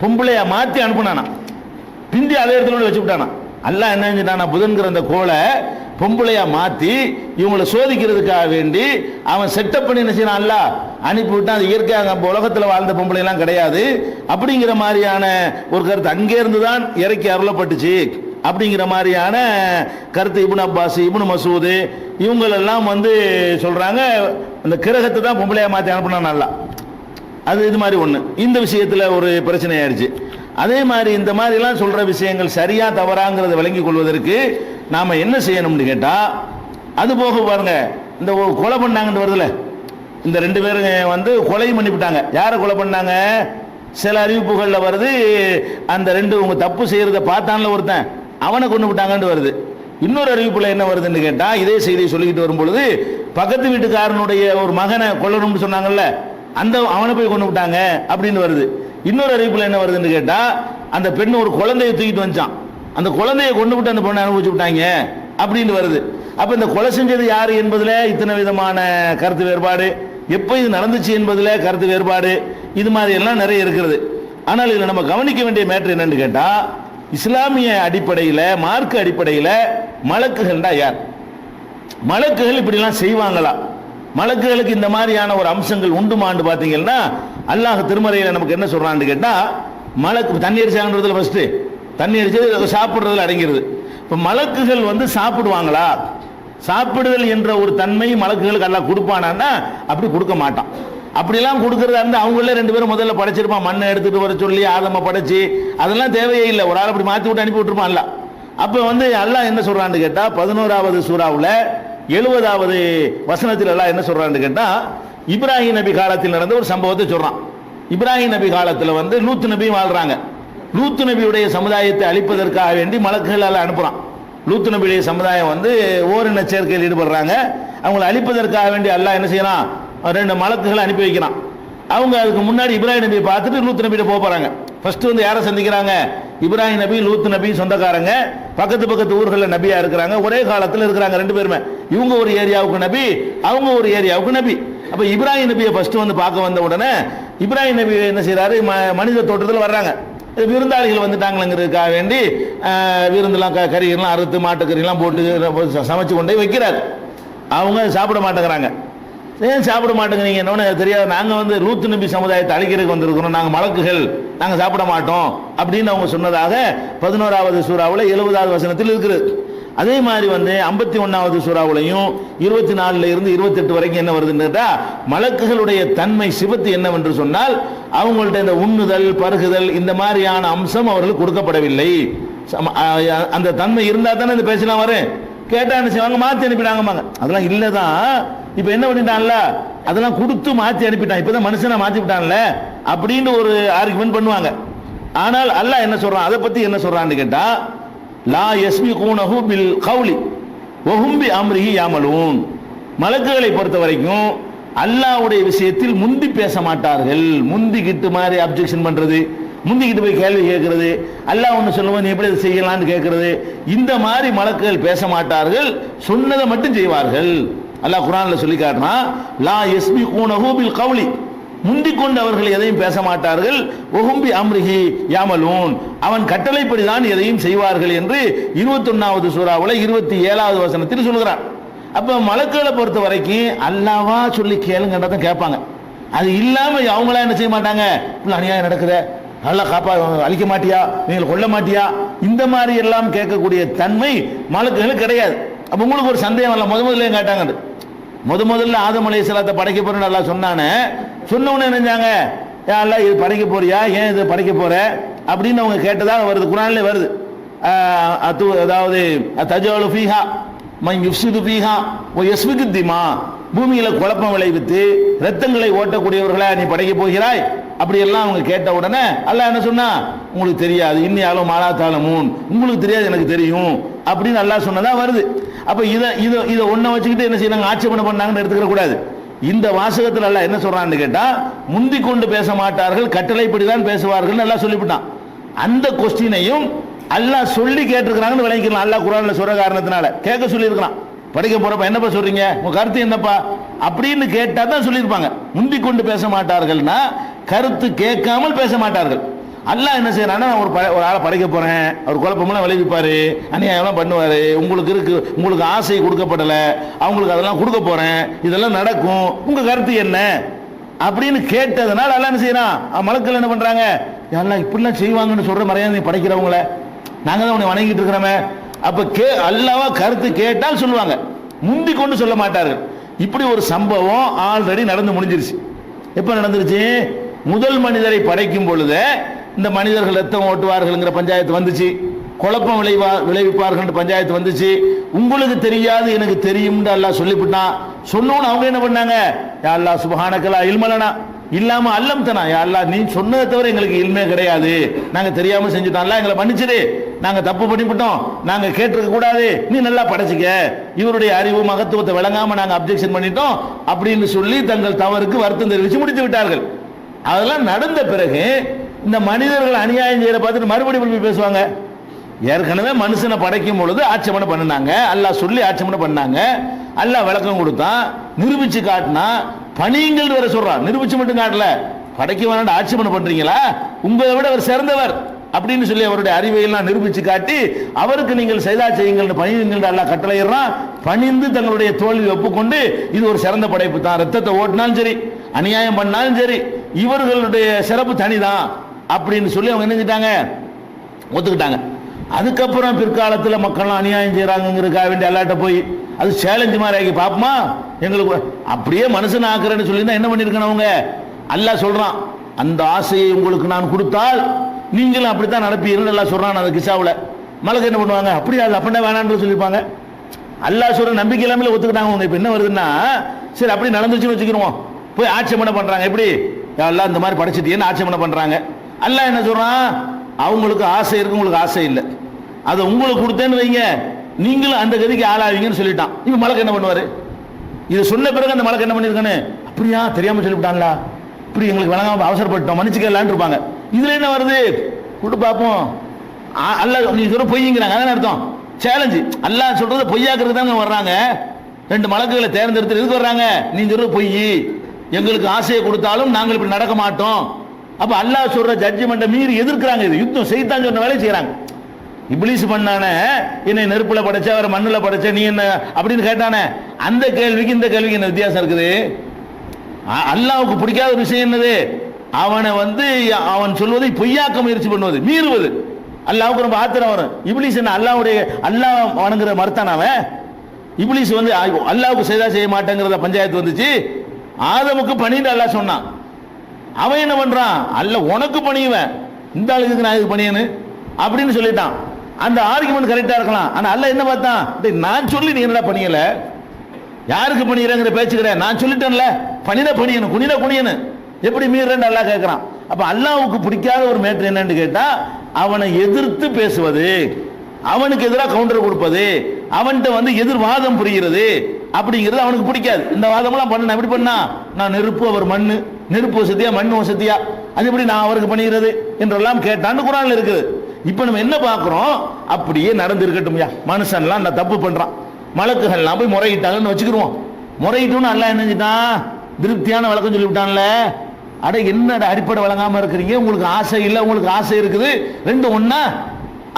பொம்பளையா மாத்தி அனுப்புனானா, பிந்தி அதே இடத்துல வச்சு விட்டானா. அல்லாஹ் என்ன செஞ்சுட்டானா, புதன் கிரக கோளை பொம்பளையா மாத்தி இவங்களை சோதிக்கிறதுக்காக வேண்டி அவன் செட்டப் பண்ணி என்ன செய்யறான், அல்ல அனுப்பிவிட்டான். அது இயற்கையாக உலகத்தில் வாழ்ந்த பொம்பளை எல்லாம் கிடையாது அப்படிங்கிற மாதிரியான ஒரு கருத்து அங்கே இருந்துதான் இறக்கி அருளப்பட்டுச்சு அப்படிங்கிற மாதிரியான கருத்து இப்னு அப்பாஸ், இப்னு மசூது இவங்களெல்லாம் சொல்றாங்க. அந்த கிரகத்தை தான் பொம்பளையா மாற்றி அனுப்பினா நல்லா, அது இது மாதிரி ஒன்று. இந்த விஷயத்தில் ஒரு பிரச்சனை ஆயிடுச்சு. அதே மாதிரி இந்த மாதிரிலாம் சொல்ற விஷயங்கள் சரியா தவறாங்கிறத விளங்கி கொள்வதற்கு நாம என்ன செய்யணும்னு கேட்டா, அது போக பாருங்க, இந்த கொலை பண்ணாங்கன்னு வருதுல, இந்த 2 பேரும் கொலை பண்ணிவிட்டாங்க. யாரை கொலை பண்ணாங்க? சில அறிவிப்புகளில் வருது, அந்த 2 உங்க தப்பு செய்யறத பார்த்தான்ல ஒருத்தன், அவனை கொண்டு விட்டாங்கன்னு வருது. இன்னொரு அறிவிப்புல என்ன வருதுன்னு கேட்டா, இதே செய்தியை சொல்லிக்கிட்டு வரும் பொழுது பக்கத்து வீட்டுக்காரனுடைய ஒரு மகனை கொல்லணும்னு சொன்னாங்கல்ல, அந்த அவனை போய் கொண்டு விட்டாங்க அப்படின்னு வருது. இன்னொரு அறிவிப்புல என்ன வருதுன்னு கேட்டா, அந்த பெண் ஒரு குழந்தையை தூக்கிட்டு வந்துச்சான், அந்த குழந்தையை கொண்டு விட்டு அந்த பொண்ணை அனுபவிச்சு விட்டாங்க அப்படின்னு வருது. அப்ப இந்த கொலை செஞ்சது யாரு என்பதுல இத்தனை விதமான கருத்து வேறுபாடு, எப்ப இது நடந்துச்சு என்பதுல கருத்து வேறுபாடு, இது மாதிரி எல்லாம் நிறைய இருக்கிறது. ஆனால் இதுல நம்ம கவனிக்க வேண்டிய மேட்டர் என்னன்னு கேட்டா, இஸ்லாமிய அடிப்படையில், மார்க்க அடிப்படையில் மலக்குகள்டா யார்? மலக்குகள் இப்படிலாம் செய்வாங்களா? மலக்குகளுக்கு இந்த மாதிரியான ஒரு அம்சங்கள் உண்டுமான்னு பார்த்தீங்கன்னா, அல்லாஹ் திருமறையில் நமக்கு என்ன சொல்றான்னு கேட்டா, மலக்கு தண்ணி அடிச்சாங்கன்றதுல ஃபர்ஸ்ட் தண்ணி அடிச்சு சாப்பிடுறதுல அடங்கிறது. இப்போ மலக்குகள் சாப்பிடுவாங்களா? சாப்பிடுதல் என்ற ஒரு தன்மை மலக்குகளுக்கு அல்லாஹ் கொடுப்பானா? அப்படி கொடுக்க மாட்டான். அப்படிலாம் கொடுக்கறதா இருந்தால் அவங்களே 2 பேரும் முதல்ல படைச்சிருப்பான், மண்ணை எடுத்துட்டு வர சொல்லி ஆதம படைச்சு, அதெல்லாம் தேவையே இல்லை. ஒரு ஆள் அப்படி மாற்றி விட்டு அனுப்பி விட்டுருப்பான் அல்ல. அப்போ அல்லாஹ் என்ன சொல்றான்னு கேட்டா, 11வது சூராவில் 70வது வசனத்தில் எல்லாம் என்ன சொல்றான்னு கேட்டா, இப்ராஹிம் நபி காலத்தில் நடந்த ஒரு சம்பவத்தை சொல்றான். இப்ராஹிம் நபி காலத்தில் லூத் நபி வாழ்றாங்க. லூத் நபியுடைய சமுதாயத்தை அழிப்பதற்காக வேண்டி மலக்குகள் எல்லாம் அனுப்புறான். லூத் நபியுடைய சமுதாயம் ஓரின சேர்க்கையில் ஈடுபடுறாங்க. அவங்களை அழிப்பதற்காக வேண்டி அல்லாஹ் என்ன செய்யறான், 2 மலக்குகளை அனுப்பி வைக்கிறான். அவங்க அதுக்கு முன்னாடி இப்ராஹிம் நபியை பார்த்துட்டு லூத் நபியிட்ட போறாங்க. ஃபர்ஸ்ட் யாரை சந்திக்கிறாங்க? இப்ராஹிம் நபி, லூத் நபி சொந்தக்காரங்க, பக்கத்து ஊர்களில் நபியா இருக்கிறாங்க, ஒரே காலத்தில் இருக்கிறாங்க 2 பேருமே. இவங்க ஒரு ஏரியாவுக்கு நபி, அவங்க ஒரு ஏரியாவுக்கு நபி. அப்ப இப்ராஹிம் நபியை ஃபர்ஸ்ட் பார்க்க வந்த உடனே இப்ராஹிம் நபி என்ன செய்யறாரு, மனித தோட்டத்தில் வர்றாங்க. விருந்தாளிகள் வந்துட்டாங்கிறதுக்காக வேண்டி விருந்தெல்லாம் கறிகள்லாம் அறுத்து மாட்டுக்கறிலாம் போட்டு சமைச்சு கொண்டே வைக்கிறார். அவங்க சாப்பிட மாட்டேங்கிறாங்க. ஏன் சாப்பிட மாட்டேங்கிறீங்க? என்னன்னு தெரியாது. நாங்கள் லூத் நபி சமுதாயத்தை அழிக்கிறதுக்கு வந்திருக்கிறோம், நாங்கள் மலக்குகள், நாங்கள் சாப்பிட மாட்டோம் அப்படின்னு அவங்க சொன்னதாக 11வது சூறாவில் 70வது வசனத்தில் இருக்குது. அதே மாதிரி 51வது சூறாவுலையும் 24 இருந்து 28 வரைக்கும் என்ன வருதுன்னா, மலக்குகளுடைய தன்மை சிவத்து என்னவென்று சொன்னால், அவங்கள்ட்ட இந்த உண்ணுதல் பருகுதல் இந்த மாதிரியான அம்சம் அவர்களுக்கு கொடுக்கப்படவில்லை. அந்த தன்மை இருந்தால் தானே இந்த பேசலாம் வரும். கேட்டா என்ன செய்வாங்க, மாற்றி அனுப்பிட்டாங்க. அதெல்லாம் இல்லதான். இப்ப என்ன பண்ணிட்டான்ல, அதெல்லாம் கொடுத்து மாற்றி அனுப்பிட்டான், இப்பதான் மனுஷனை மாற்றி விட்டான்ல அப்படின்னு ஒரு ஆர்குமெண்ட் பண்ணுவாங்க. ஆனால் அல்லாஹ் என்ன சொல்றான், அதை பத்தி என்ன சொல்றான்னு கேட்டா, லா யஸ்பிகூனஹு பில் கௌலி வஹும் பி அம்ரிஹி யாமலூன். மலக்குகளை பொறுத்த வரைக்கும் அல்லாஹ்வுடைய விஷயத்தில் முந்தி பேச மாட்டார்கள். முந்திக்கிட்டு மாதிரி அப்ஜெக்ஷன் பண்றது, முந்திக்கிட்டு போய் கேள்வி கேட்கறது, அல்லாஹ் ஒன்று சொல்லுவோம் நீ எப்படி செய்யலாம்னு கேட்கறது, இந்த மாதிரி மலக்குகள் பேச மாட்டார்கள், சொன்னதை மட்டும் செய்வார்கள். அல்லாஹ் குர்ஆன்ல சொல்லி காட்டுறான், லா யஸ்பிகூனஹு பில் கௌலி, முந்திக் கொண்டு அவர்கள் எதையும் பேச மாட்டார்கள், வஹும் பி அம்ரிஹி யாமலூன், அவன் கட்டளைப்படிதான் எதையும் செய்வார்கள் என்று 21வது சூறாவுல 27வது வசனத்தில் சொல்கிறார். அப்ப மலக்குகளை பொறுத்த வரைக்கும் அல்லாஹ்வா சொல்லி கேளுங்கன்றத கேட்பாங்க. அது இல்லாம அவங்களா என்ன செய்ய மாட்டாங்க, அநியாயம் நடக்குது, அல்லாஹ் காப்பா, அழிக்க மாட்டியா, நீங்கள் கொல்ல மாட்டியா, இந்த மாதிரி எல்லாம் கேட்கக்கூடிய தன்மை மலக்குகளுக்கு கிடையாது. அப்ப உங்களுக்கு ஒரு சந்தேகம் இல்லை, முதல்ல கேட்டாங்க, முதல்ல ஆதம் அலைஹிஸ்ஸலாத்தை படைக்க போறேன்னு அல்லாஹ் சொன்னானே, சொன்ன உடனே நினைஞ்சாங்க, யா அல்லாஹ் இது படைக்க போறியா, ஏன் இது படைக்க போற அப்படின்னு அவங்க கேட்டதாக வருது, குர்ஆன்ல வருது. அதாவது தஜாலு ஃபீஹா மன் யுஃப்ஸிது ஃபீஹா வ யஸ்ஃபிகு திமா, பூமியில குழப்பம் விளைவித்து ரத்தங்களை ஓட்டக்கூடியவர்களை நீ படைக்க போகிறாய் அப்படி எல்லாம் அவங்க கேட்ட உடனே அல்லாஹ் என்ன சொன்னா, உங்களுக்கு தெரியாது, இன்னியாலும் மாலா தாலமூன், உங்களுக்கு தெரியாது எனக்கு தெரியும் அப்படின்னு அல்லாஹ் சொன்னதா வருது. அப்ப இதை ஒன்ன வச்சுக்கிட்டு என்ன செய்யறாங்க, ஆட்சேபனை பண்ணாங்கன்னு எடுத்துக்க கூடாது. இந்த வாசகத்தில் அல்லாஹ் என்ன சொல்றான்னு கேட்டா, முந்தி கொண்டு பேச மாட்டார்கள், கட்டளைப்படிதான் பேசுவார்கள் எல்லாம் சொல்லிவிட்டான். அந்த கொஸ்டினையும் அல்லாஹ் சொல்லி கேட்டிருக்கிறாங்கன்னு விளங்கிக்கலாம். அல்லாஹ் குர்ஆன்ல சொல்ற காரணத்தினால கேட்க சொல்லியிருக்கிறான். படைக்க போறப்ப என்னப்பா சொல்றீங்க, உங்க கருத்து என்னப்பா அப்படின்னு கேட்டா தான் சொல்லியிருப்பாங்க. முந்தி கொண்டு பேச மாட்டார்கள்னா கருத்து கேட்காமல் பேச மாட்டார்கள். அல்லாஹ் என்ன செய்யறான்னா, நான் ஒரு ஆளை படைக்க போறேன், அவர் குழப்பமெல்லாம் விளைவிப்பாரு, அநியாயம்லாம் பண்ணுவாரு, உங்களுக்கு ஆசை கொடுக்கப்படலை, அவங்களுக்கு அதெல்லாம் கொடுக்க போறேன், இதெல்லாம் நடக்கும், உங்க கருத்து என்ன அப்படின்னு கேட்டதுனால அல்லாஹ் என்ன செய்யறான், மலக்குகள் என்ன பண்றாங்க, அல்லாஹ் இப்படிலாம் செய்வாங்கன்னு சொல்ற மரியாதை படைக்கிறவங்கள நாங்க தான் உன்னை வணங்கிட்டு இருக்கிறோமே. அப்ப அல்லாஹ்வா கருத்து கேட்டால் சொல்லுவாங்க, முந்தி கொண்டு சொல்ல மாட்டார்கள். இப்படி ஒரு சம்பவம் ஆல்ரெடி நடந்து முடிஞ்சிருச்சு. எப்ப நடந்துருச்சு? முதல் மனிதரை படைக்கும் பொழுது இந்த மனிதர்கள் ரத்தம் ஓட்டுவார்கள்ங்கிற பஞ்சாயத்து வந்துச்சு, குழப்பம் விளைவிப்பார்கள் பஞ்சாயத்து வந்துச்சு. உங்களுக்கு தெரியாது எனக்கு தெரியும் அல்லாஹ் சொல்லிவிட்டான். சொன்னோன்னு அவங்க என்ன பண்ணாங்க, யா அல்லாஹ் சுப்ஹானக்கலா இல்மலனா இல்லாம அல்லம்தனா, யா அல்லாஹ் நீ சொன்னதை தவிர எங்களுக்கு இல்மே கிடையாது, நாங்க தெரியாம செஞ்சுட்டோம், அல்லாஹ் எங்களை மன்னிச்சிடு, நாங்க தப்பு பண்ணிவிட்டோம், நாங்க கேட்டிருக்க கூடாது, நீ நல்லா படைச்சிக்க, இவருடைய அறிவு மகத்துவத்தை விளங்காம நாங்க அப்ஜெக்ஷன் பண்ணிட்டோம் அப்படின்னு சொல்லி தங்கள் தவறுக்கு வருத்தம் தெரிவித்து முடித்து விட்டார்கள். அதெல்லாம் நடந்த பிறகு இந்த மனிதர்கள் அநியாயம் செய்யற பார்த்துட்டு மறுபடியும் பேசுவாங்க. ஏற்கனவே மனுஷனை படைக்கும் பொழுது ஆட்சேபனை பண்ணாங்க, அல்லாஹ் சொல்லி ஆட்சேபனை பண்ணாங்க, அல்லாஹ் விளக்கம் கொடுத்தான், நிரூபிச்சு காட்டினா, பணியுங்கள் வேற சொல்றான், நிரூபிச்சு மட்டும் காட்டல, படைக்க வேணாம் ஆட்சேபனை பண்றீங்களா, உங்களை விட அவர் சிறந்தவர் அப்படின்னு சொல்லி அவருடைய அறிவையெல்லாம் நிரூபிச்சு காட்டி அவருக்கு நீங்கள் செய்தா செய்யுங்கள் பணியுங்கள் அல்லாஹ் கட்டளையிடுறான். பணிந்து தங்களுடைய தோல்வி ஒப்புக்கொண்டு இது ஒரு சிறந்த படைப்பு தான், ரத்தத்தை ஓட்டினாலும் சரி அநியாயம் பண்ணாலும் சரி இவர்களுடைய சிறப்பு தனிதான் அப்படின்னு சொல்லி அவங்க நினைஞ்சிட்டாங்க, ஒத்துக்கிட்டாங்க. அதுக்கப்புறம் பிற்காலத்தில் மக்கள்லாம் அநியாயம் செய்யறாங்கிறதுக்காக வேண்டிய அல்லாட்ட போய் அது சேலஞ்சு மாதிரி ஆகி பாப்போமா, எங்களுக்கு அப்படியே மனுஷன் ஆக்குறேன்னு சொல்லி என்ன பண்ணிருக்கணும் அவங்க. அல்லாஹ் சொல்றான், அந்த ஆசையை உங்களுக்கு நான் கொடுத்தால் நீங்களும் அப்படித்தான் நடப்பீர்கள் எல்லாம் சொல்றான். அந்த கிசாவுல மலக்கு என்ன பண்ணுவாங்க, அப்படியா அப்படின்னா வேணான்னு சொல்லியிருப்பாங்க. அல்லாஹ் சொல்ற நம்பிக்கை இல்லாமல் ஒத்துக்கிட்டாங்க அவங்க. இப்ப என்ன வருதுன்னா, சரி அப்படி நடந்துச்சுன்னு வச்சுக்கிறோம், போய் ஆட்சேபனை பண்றாங்க, எப்படி எல்லாம் இந்த மாதிரி படைச்சிட்டேன்னு ஆட்சேபனை பண்றாங்க. அல்லாஹ் என்ன சொல்றான், அவங்களுக்கு ஆசை இருக்கு, உங்களுக்கு ஆசை இல்லை, அதை உங்களுக்கு கொடுத்தேன்னு வைங்க, நீங்களும் அந்த கதிக்கு ஆளாவீங்கன்னு சொல்லிட்டான். இவன் மலக்கு என்ன பண்ணுவாரு, இதை சொன்ன பிறகு அந்த மலக்கு என்ன பண்ணிருக்கானு, அப்படியா தெரியாம சொல்லிவிட்டான்ல, இப்படி எங்களுக்கு வழங்காம அவசரப்பட்டோம் மன்னிச்சுக்கலான்னு இருப்பாங்க. இதுல என்ன வருது, கூட்டு பார்ப்போம், அல்லாஹ் நீ சொல்ற பொய்ங்கிறாங்க, அதான் அர்த்தம் சேலஞ்சு. அல்லாஹ் சொல்றது பொய்யாக்குறதுக்கு தாங்க வர்றாங்க. ரெண்டு மலக்குகளை தேர்ந்தெடுத்து எதுக்கு வர்றாங்க, நீ சொல்ற பொய், எங்களுக்கு ஆசையை கொடுத்தாலும் நாங்கள் இப்படி நடக்க மாட்டோம். அப்ப அல்லாஹ் சொல்ற ஜட்ஜ்மெண்ட்டை மீறி எதிர்க்கிறாங்க. இது யுத்தம் செய்தான் சொன்ன வேலையை செய்யறாங்க. இப்லீஸ் பண்ணானே, என்னை நெருப்புல படைச்ச அவரை மண்ணுல படைச்ச நீ என்ன அப்படின்னு கேட்டானே, அந்த கேள்விக்கு இந்த கேள்விக்கு என்ன வித்தியாசம் இருக்குது? அல்லாஹ்வுக்கு பிடிக்காத ஒரு விஷயம் என்னது, அவனை அவன் சொல்வதை பொய்யாக்க முயற்சி பண்ணுவது, மீறுவது. அல்லாஹ்வுக்கு ரொம்ப ஆத்திரம் வரும். இப்லீஸ் என்ன அல்லாஹ் வணங்குற மறுத்தான் அவன். இப்லீஸ் அல்லாஹ்வுக்கு செய்ய மாட்டேங்கிறத பஞ்சாயத்து வந்துச்சு. ஆதமுக்கு பணின்னு அல்லாஹ் சொன்னான். அவன் என்ன பண்றான், அல்ல உனக்கு பணியுவேன், இந்த ஆளுக்கு நான் இதுக்கு பணியனு அப்படின்னு சொல்லிட்டான். அந்த ஆர்குமெண்ட் கரெக்டா இருக்கலாம். ஆனா அல்லாஹ் என்ன பார்த்தான், நான் சொல்லி நீ என்னடா பணியல, யாருக்கு பணியிறங்கிற பேச்சு கிடையாது, நான் சொல்லிட்டேன்ல பணித பணியனு குனித குனியனு எப்படி மீறன்னு அல்லாஹ் கேட்கிறான். அப்ப அல்லாஹ்வுக்கு பிடிக்காத ஒரு மேட்டர் என்னன்னு கேட்டா, அவனை எதிர்த்து பேசுவது, அவனுக்கு எதிராக கவுண்டர் கொடுப்பது, அவன்கிட்ட எதிர்வாதம் புரிகிறது அப்படிங்கிறது அவனுக்கு பிடிக்காது. இந்த வாதம்லாம் பண்ண எப்படி பண்ணா, நான் நெருப்பு அவர் மண்ணு, நெருப்பு வசதியா மண்ணு வசதியா, அது எப்படி நான் அவருக்கு பண்ணிக்கிறது என்றெல்லாம் கேட்டான்னு குர்ஆன்ல இருக்குது. இப்ப நம்ம என்ன பார்க்கிறோம், அப்படியே நடந்து இருக்கட்டும், மனுஷன்லாம் நான் தப்பு பண்றான், மலக்குகள்லாம் போய் முறையிட்டாங்கன்னு வச்சுக்கிருவோம். முறையிட்டோன்னு அல்லாஹ் என்ன செஞ்சிட்டான், திருப்தியான விளக்கம் சொல்லிவிட்டான்ல. அட என்னடா அடிப்படை வழங்காம இருக்கிறீங்க, உங்களுக்கு ஆசை இல்லை, உங்களுக்கு ஆசை இருக்குது, ரெண்டு ஒண்ணா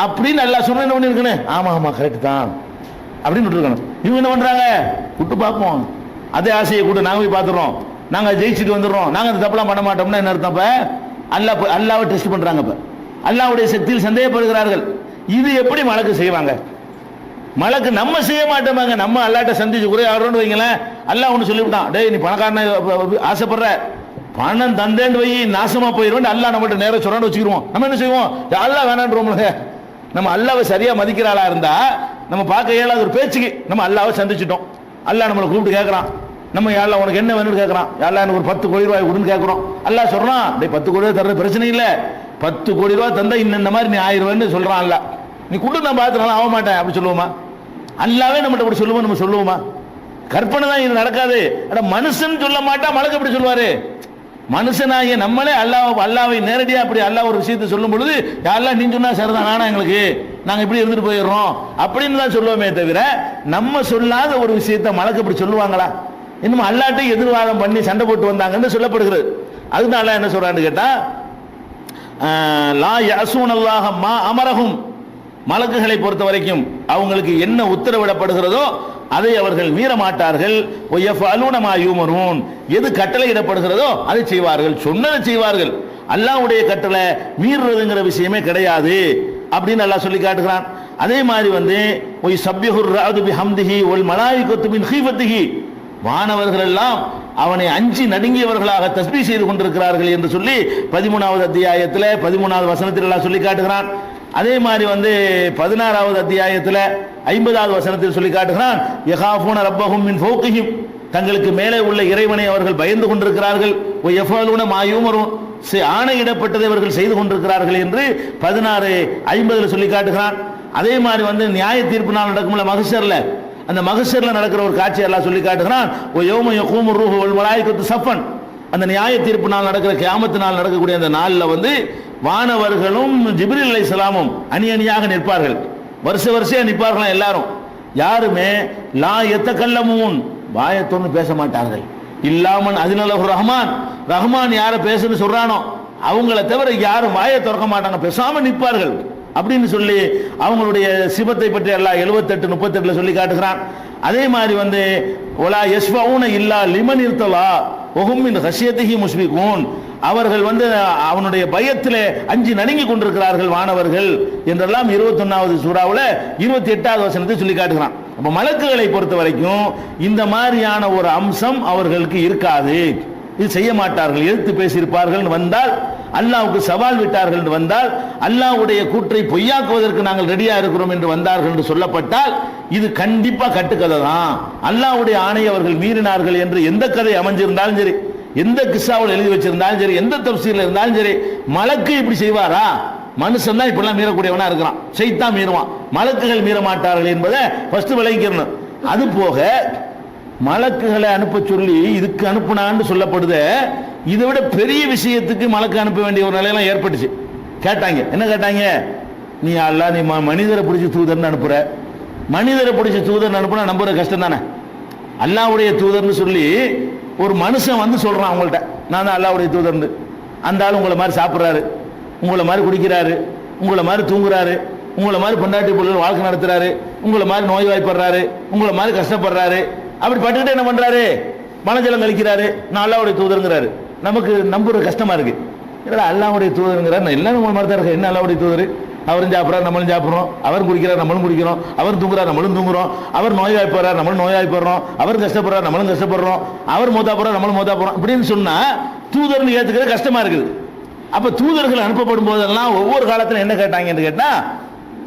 அப்படின்னு அல்லாஹ் சொன்ன என்ன பண்ணிருக்கணும், ஆமா ஆமா கரெக்ட் தான் அப்படின்னு விட்டுருக்கணும். இவங்க என்ன பண்றாங்க, விட்டு பார்ப்போம், அதே ஆசையை கூட நாங்க போய் பார்த்துறோம், நாங்க ஜெயிச்சுட்டு வந்துடுறோம், நாங்க அந்த தப்பெல்லாம் பண்ண மாட்டோம்னா என்ன அர்த்தம்? அல்லாஹ்வை டெஸ்ட் பண்றாங்க. இப்ப அல்லாஹ்வுடைய சக்தியில் சந்தேகப்படுகிறார்கள். இது எப்படி மலக்கு செய்வாங்க? மலக்கு நம்ம செய்ய மாட்டோமாங்க. நம்ம அல்லாஹ்ட்ட சந்திச்சு குறை ஆடுறோம்னு வைங்களேன், அல்லாஹ் ஒன்று சொல்லிவிட்டான், டேய் நீ பணக்காரனை ஆசைப்படுற, பணம் தந்தேன்னு வை நாசமா போயிடுவோம், அல்லாஹ் நம்மகிட்ட நேரம் சொல்றான்னு வச்சுக்கிருவோம். நம்ம என்ன செய்வோம், அல்லாஹ் வேணான்றோம்ல. நம்ம அல்லாஹ்வை சரியா மதிக்கிற ஆளா இருந்தா நம்ம பார்க்க இயலாத ஒரு பேச்சுக்கு நம்ம அல்லாஹ்வை சந்திச்சிட்டோம். அல்லாஹ் நம்மளை கூப்பிட்டு கேட்கறான், நம்ம அல்லாஹ் உனக்கு என்ன வேணும்னு கேட்கறான், அல்லாஹ் எனக்கு ஒரு 10 கோடி ரூபாய் கொடுன்னு கேட்கறோம். அல்லாஹ் சொல்றான், டேய் 10 கோடி ரூபாய் தர்றது பிரச்சனை இல்லை, 10 கோடி ரூபாய் தந்தா இந்த மாதிரி நீ 1000 ரூபாய்ன்னு சொல்றான். அல்லாஹ் நீ கொடு, நான் பார்த்துக்கலாம் ஆக மாட்டேன் அப்படி சொல்லுவோமா? அல்லாவே நம்மகிட்ட அப்படி சொல்லுவோம், நம்ம சொல்லுவோமா? கற்பனை தான், இது நடக்காது. மனுஷன் சொல்ல மாட்டா, மலக்கு அப்படி சொல்லுவாரு. மனுஷனாகிய நம்மளே அல்லாவை நேரடியாக அப்படி அல்லாஹ் ஒரு விஷயத்தை சொல்லும் பொழுது, யாரெல்லாம் நீ சொன்னா சரிதான், ஆனா எங்களுக்கு நாங்க இப்படி இருந்துட்டு போயிடுறோம் அப்படின்னு தான் சொல்லுவோமே தவிர, நம்ம சொல்லாத ஒரு விஷயத்தை மலக்கு அப்படி சொல்லுவாங்களா? இன்னும் அல்லாஹ்ட்ட எதிர்வாதம் பண்ணி சண்டை போட்டு வந்தாங்கன்னு சொல்லப்படுகிறது. அதுதான் அல்லாஹ் என்ன சொல்றான்னு கேட்டா, லா யஸூனல்லாஹ மா அமரஹும், மலக்குகளை பொறுத்த வரைக்கும் அவங்களுக்கு என்ன உத்தரவிடப்படுகிறதோ அதை அவர்கள் மீற மாட்டார்கள். வயஃபஅலூன மா யுமரூன், எது கட்டளையிடப்படுகிறதோ அதை செய்வார்கள், சொன்னதை செய்வார்கள். அல்லாஹ்வுடைய கட்டளை மீறுறதுங்கிற விஷயமே கிடையாது அப்படின்னு அல்லாஹ் சொல்லி காட்டுகிறான். அதே மாதிரி ஒய் சப்யஹுர் ராது பிஹம்திஹி வல் மலாயிகத்து மின் ஹீஃபத்திஹி, வானவர்கள் எல்லாம் அவனை அஞ்சி நடுங்கியவர்களாக தஸ்பீஹ் செய்து கொண்டிருக்கிறார்கள் என்று சொல்லி 13வது அத்தியாயத்தில் 13வது வசனத்தில் எல்லாம் சொல்லி காட்டுகிறான். அதே மாதிரி 16வது அத்தியாயத்தில் 50வது வசனத்தில் சொல்லி காட்டுகிறான், யகாஃபூன ரப்பஹும் மின் ஃபௌகிஹிம், தங்களுக்கு மேலே உள்ள இறைவனை அவர்கள் பயந்து கொண்டிருக்கிறார்கள். வயஃபஅலூன மா யுமரூன், ஆணையிடப்பட்டதை அவர்கள் செய்து கொண்டிருக்கிறார்கள் என்று 16:50 சொல்லி காட்டுகிறான். அதே மாதிரி நியாய தீர்ப்பு நாள் நடக்கும்ல மஹ்ஷர்ல, அந்த மஹ்ஷர்ல நடக்கிற ஒரு காட்சி எல்லாம் சொல்லி காட்டுகிறான். ஓ யௌம யகூமுர் ரூஹு வல் மலாயிகத்து ஸஃபன், அந்த நியாய தீர்ப்பு நாள் நடக்கிற கியாமத் நாள் நடக்கக்கூடிய அந்த நாளில் வானவர்களும் ஜிப்ரீல் அலைஹிஸ்ஸலாமும் அணி அணியாக நிற்பார்கள், வரிசையா நிற்பார்களாம் எல்லாரும். யாருமே லா யத்தகல்லமூன், வாயத்தொன்னு பேச மாட்டார்கள். இல்லாமன் அதினலஹு ரஹ்மான், ரஹ்மான் யாரை பேசுன்னு சொல்றானோ அவங்கள தவிர யாரும் வாயை திறக்க மாட்டாங்க, பேசாம நிற்பார்கள் அப்படின்னு சொல்லி அவங்களுடைய சிபத்தை பற்றி எல்லாம் 78:38 சொல்லி காட்டுகிறான். அதே மாதிரி ஒலா யஸ்ஃபஊன இல்லா லிமன் இர்தலா வஹும் மின் ஹஷ்யத்திஹி முஷ்ஃபிகூன், அவர்கள் அவனுடைய பயத்திலே அஞ்சி நடுங்கி கொண்டிருக்கிறார்கள் வானவர்கள் என்றெல்லாம் 21வது சூறாவில் 28வது வசனத்தை சொல்லி காட்டுகிறான். அப்ப மலக்குகளை பொறுத்த வரைக்கும் இந்த மாதிரியான ஒரு அம்சம் அவர்களுக்கு இருக்காது, இது செய்ய மாட்டார்கள். எதிர்த்து பேசியிருப்பார்கள் வந்தால், அல்லாஹ்வுக்கு சவால் விட்டார்கள் என்று வந்தால், அல்லாஹ்வுடைய கூற்றை பொய்யாக்குவதற்கு நாங்கள் ரெடியா இருக்கிறோம் என்று வந்தார்கள் என்று சொல்லப்பட்டால் இது கண்டிப்பா கட்டுக்கதை தான். அல்லாஹ்வுடைய ஆணையை அவர்கள் மீறினார்கள் என்று எந்த கதை அமைஞ்சிருந்தாலும் சரி, எந்த கிஸ்ஸாவில் எழுதி வச்சிருந்தாலும் சரி, எந்த தஃப்சீர்ல இருந்தாலும் சரி, மலக்கு இப்படி செய்வாரா? மனுஷன் தான் இப்படிலாம் மீறக்கூடியவனா இருக்கிறான், செய்தான் மீறுவான், மலக்குகள் மீற மாட்டார்கள் என்பதை ஃபர்ஸ்ட் விளங்கிக்கணும். அது போக மலக்குகளை அனுப்ப சொல்லி இதுக்கு அனுப்புனான்னு சொல்லப்படுது, இதை விட பெரிய விஷயத்துக்கு மலக்கு அனுப்ப வேண்டிய ஒரு நிலையெல்லாம் ஏற்பட்டுச்சு. கேட்டாங்க, என்ன கேட்டாங்க? நீ அல்லாஹ் நீ மனிதரை பிடிச்சி தூதர்னு அனுப்புற, மனிதரை பிடிச்சி தூதர்னு அனுப்புனா நம்புற கஷ்டம் தானே. அல்லாஹ்வுடைய தூதர்னு சொல்லி ஒரு மனுஷன் சொல்றான் அவங்கள்ட்ட, நான் தான் அல்லாஹ்வுடைய தூதர்னு. அந்த ஆள் உங்களை மாதிரி சாப்பிட்றாரு, உங்களை மாதிரி குடிக்கிறாரு, உங்களை மாதிரி தூங்குறாரு, உங்களை மாதிரி பொண்டாட்டி பொருள் வாழ்க்கை நடத்துறாரு, உங்களை மாதிரி நோய்வாய்ப்படுறாரு, உங்களை மாதிரி கஷ்டப்படுறாரு, அப்படி பட்டுக்கிட்டு என்ன பண்றாரு? மனஜலம் கழிக்கிறாரு, நான் அல்லாஹ்வுடைய தூதருங்கிறாரு. நமக்கு நம்புற கஷ்டமா இருக்கு. அல்லாஹ்வுடைய தூதருங்கிறார், எல்லாம் உங்களை மாதிரி தான் இருக்கு. என்ன அல்லாஹ்வுடைய தூதர்? அவரும் சாப்பிட்றாரு, நம்மளும் சாப்பிட்றோம். அவர் குடிக்கிறார், நம்மளும் குடிக்கிறோம். அவர் தூங்குறார், நம்மளும் தூங்குறோம். அவர் நோய்வாய்ப்படுறார், நம்மளும் நோய்வாய்ப்படுறோம். அவர் கஷ்டப்படுறார், நம்மளும் கஷ்டப்படுறோம். அவர் மோதா போறார், நம்மளும் மோதா போறோம். அப்படின்னு சொன்னா தூதர்னு ஏத்துக்கிறது கஷ்டமா இருக்குது. அப்ப தூதர்கள் அனுப்பப்படும் போதெல்லாம் ஒவ்வொரு காலத்துல என்ன கேட்டாங்கன்னு கேட்டா,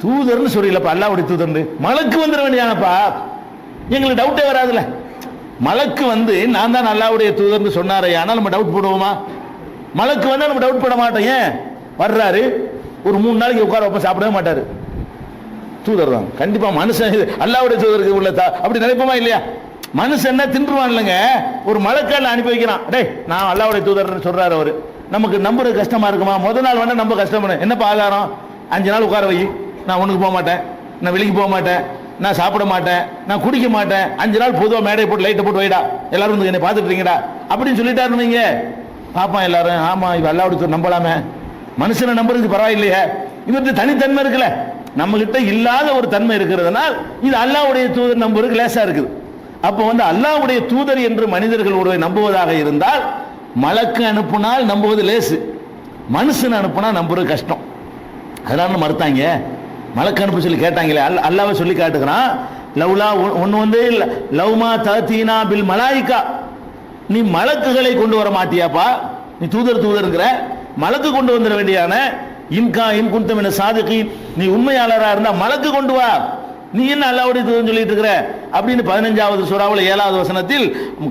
தூதர்னு சொல்லிடலப்பா, அல்லாஹ்வுடைய தூதர்னு. மலக்கு வந்துட வேண்டியானப்பா, எங்களுக்கு டவுட்டே வராதுல்ல. மலக்கு நான் தான் அல்லாஹ்வுடைய தூதர்னு சொன்னாரே, ஆனால் நம்ம டவுட் போடுவோமா? மலக்கு நம்ம டவுட் போட மாட்டோம். ஏன் வர்றாரு, ஒரு 3 நாளைக்கு உட்கார வைப்ப, சாப்பிடவே மாட்டாரு. தூதர் தான் கண்டிப்பா. மனுஷன் அல்லாஹ்வுடைய தூதருக்கு உள்ள அப்படி நினைப்போமா இல்லையா? மனுஷன் தின்றுவான் இல்லைங்க. ஒரு மலக்கால அனுப்பி வைக்கிறான், டேய் நான் அல்லாஹ்வுடைய தூதர்னு சொல்றாரு அவரு, நமக்கு நம்புறது கஷ்டமா இருக்குமா? முதல் நாள் வேணா நம்ம கஷ்டம் பண்ண, என்னப்பா ஆதாரம்? 5 நாள் உட்கார வை, நான் ஒண்ணுக்கு போக மாட்டேன், நான் வெளிக்கு போக மாட்டேன், நான் சாப்பிட மாட்டேன், நான் குடிக்க மாட்டேன், 5 நாள் பொதுவாக மேடை போட்டு லைட்டை போட்டு வைடா, எல்லாரும் என்னை பார்த்துட்டு இருக்கீங்கடா அப்படின்னு சொல்லிட்டாரு. நீங்க பாப்பா எல்லாரும், ஆமா இவ அல்லாஹ்வுடைய நம்பலாமே, மனுஷனை நம்புறதுக்கு பரவாயில்லையே. இவருக்கு தனித்தன்மை இருக்குல்ல, நம்ம கிட்ட இல்லாத ஒரு தன்மை இருக்கிறதுனால் இது அல்லாஹ்வுடைய தூதர் நம்புறதுக்கு லேசா இருக்குது. அப்போ அல்லாஹ்வுடைய தூதர் என்று மனிதர்கள் ஒருவரை நம்புவதாக இருந்தால், மலக்கு அனுப்புனால் நம்புவது லேசு, மனுஷன் அனுப்புனா நம்புறது கஷ்டம். அதனால மறுத்தாங்க. மலக்கு அனுப்ப சொல்லி கேட்டாங்களே, அல்லாஹ்வை சொல்லி காட்டுகிறான். லவ்லா ஒன்னு லவ்மா தீனா பில் மலாயிகா, நீ மலக்குகளை கொண்டு வர மாட்டியாப்பா? நீ தூதர்ங்கிற மலக்கு கொண்டு வந்துட வேண்டியான. இன்கா இன் குந்தம் என சாதிகீன், நீ உண்மையாளரா இருந்தா மலக்கு கொண்டு வா, நீ என்ன அல்லாஹ்வுடைய தூதர் சொல்லிட்டு இருக்கிற அப்படின்னு 15வது சூறாவில் 7வது வசனத்தில்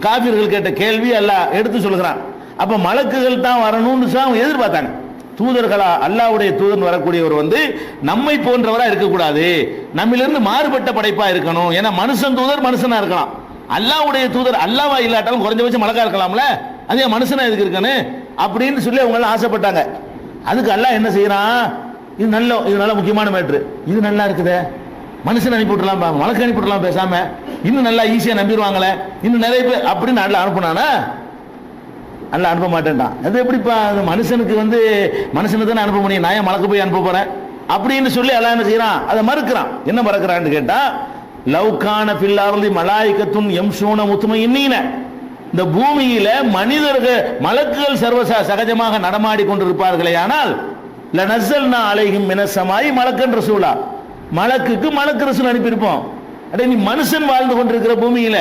காஃபிர்கள் கேட்ட கேள்வி அல்லாஹ் எடுத்து சொல்கிறான். அப்ப மலக்குகள் தான் வரணும்னு எதிர்பார்த்தாங்க. தூதர்களா அல்லாஹ்வுடைய தூதர் வரக்கூடியவர் நம்மை போன்றவரா இருக்கக்கூடாது, நம்மிலிருந்து மாறுபட்ட படைப்பா இருக்கணும். ஏன்னா மனுஷன் தூதர் மனுஷனா இருக்கலாம், அல்லாஹ்வுடைய தூதர் அல்லாஹ்வா இல்லாட்டாலும் குறைஞ்சபட்சம் மலக்கா இருக்கலாம்ல, அதே மனுஷனா எதுக்கு இருக்கணும் அப்படின்னு சொல்லி அவங்க எல்லாம் ஆசைப்பட்டாங்க. அதுக்கு அல்லாஹ் என்ன செய்யறான்? இது நல்ல முக்கியமான மேட்ரு, இது நல்லா இருக்குதே, மனுஷன் அனுப்பிவிடலாம், மலக்கு அனுப்பிவிடலாம், பேசாம இன்னும் நல்லா ஈஸியா நம்பிடுவாங்களே, இன்னும் நிறைய பேர் அப்படின்னு அல்லாஹ் அனுப்புனானா? அல்லாஹ் அனுப்ப மாட்டேன்டான். அது எப்படிப்பா, அது மனுஷனுக்கு வந்து மனுஷனை தானே அனுப்ப முடியும், நான் ஏன் மலக்கு போய் அனுப்ப போறேன் அப்படின்னு சொல்லி அல்லாஹ் என்ன செய்யறான், அதை மறுக்கிறான். என்ன மறுக்கிறான்னு கேட்டா, லவ்கான ஃபில் அர்தி மலாயிகத்துன் யம்ஷூன முத்மஇன்னீன, இந்த பூமியில மனிதர்கள் மலக்குகள் சகஜமாக நடமாடி கொண்டிருப்பார்களே ஆனால் லனஸல்னா அலைஹிம் மினஸ் ஸமாஇ மலக்கன் ரசூலா, மலக்குக்கு மலக்கு ரசூல் அனுப்பியிருப்போம். அடே நீ மனுஷன் வாழ்ந்து கொண்டிருக்கிற பூமியில,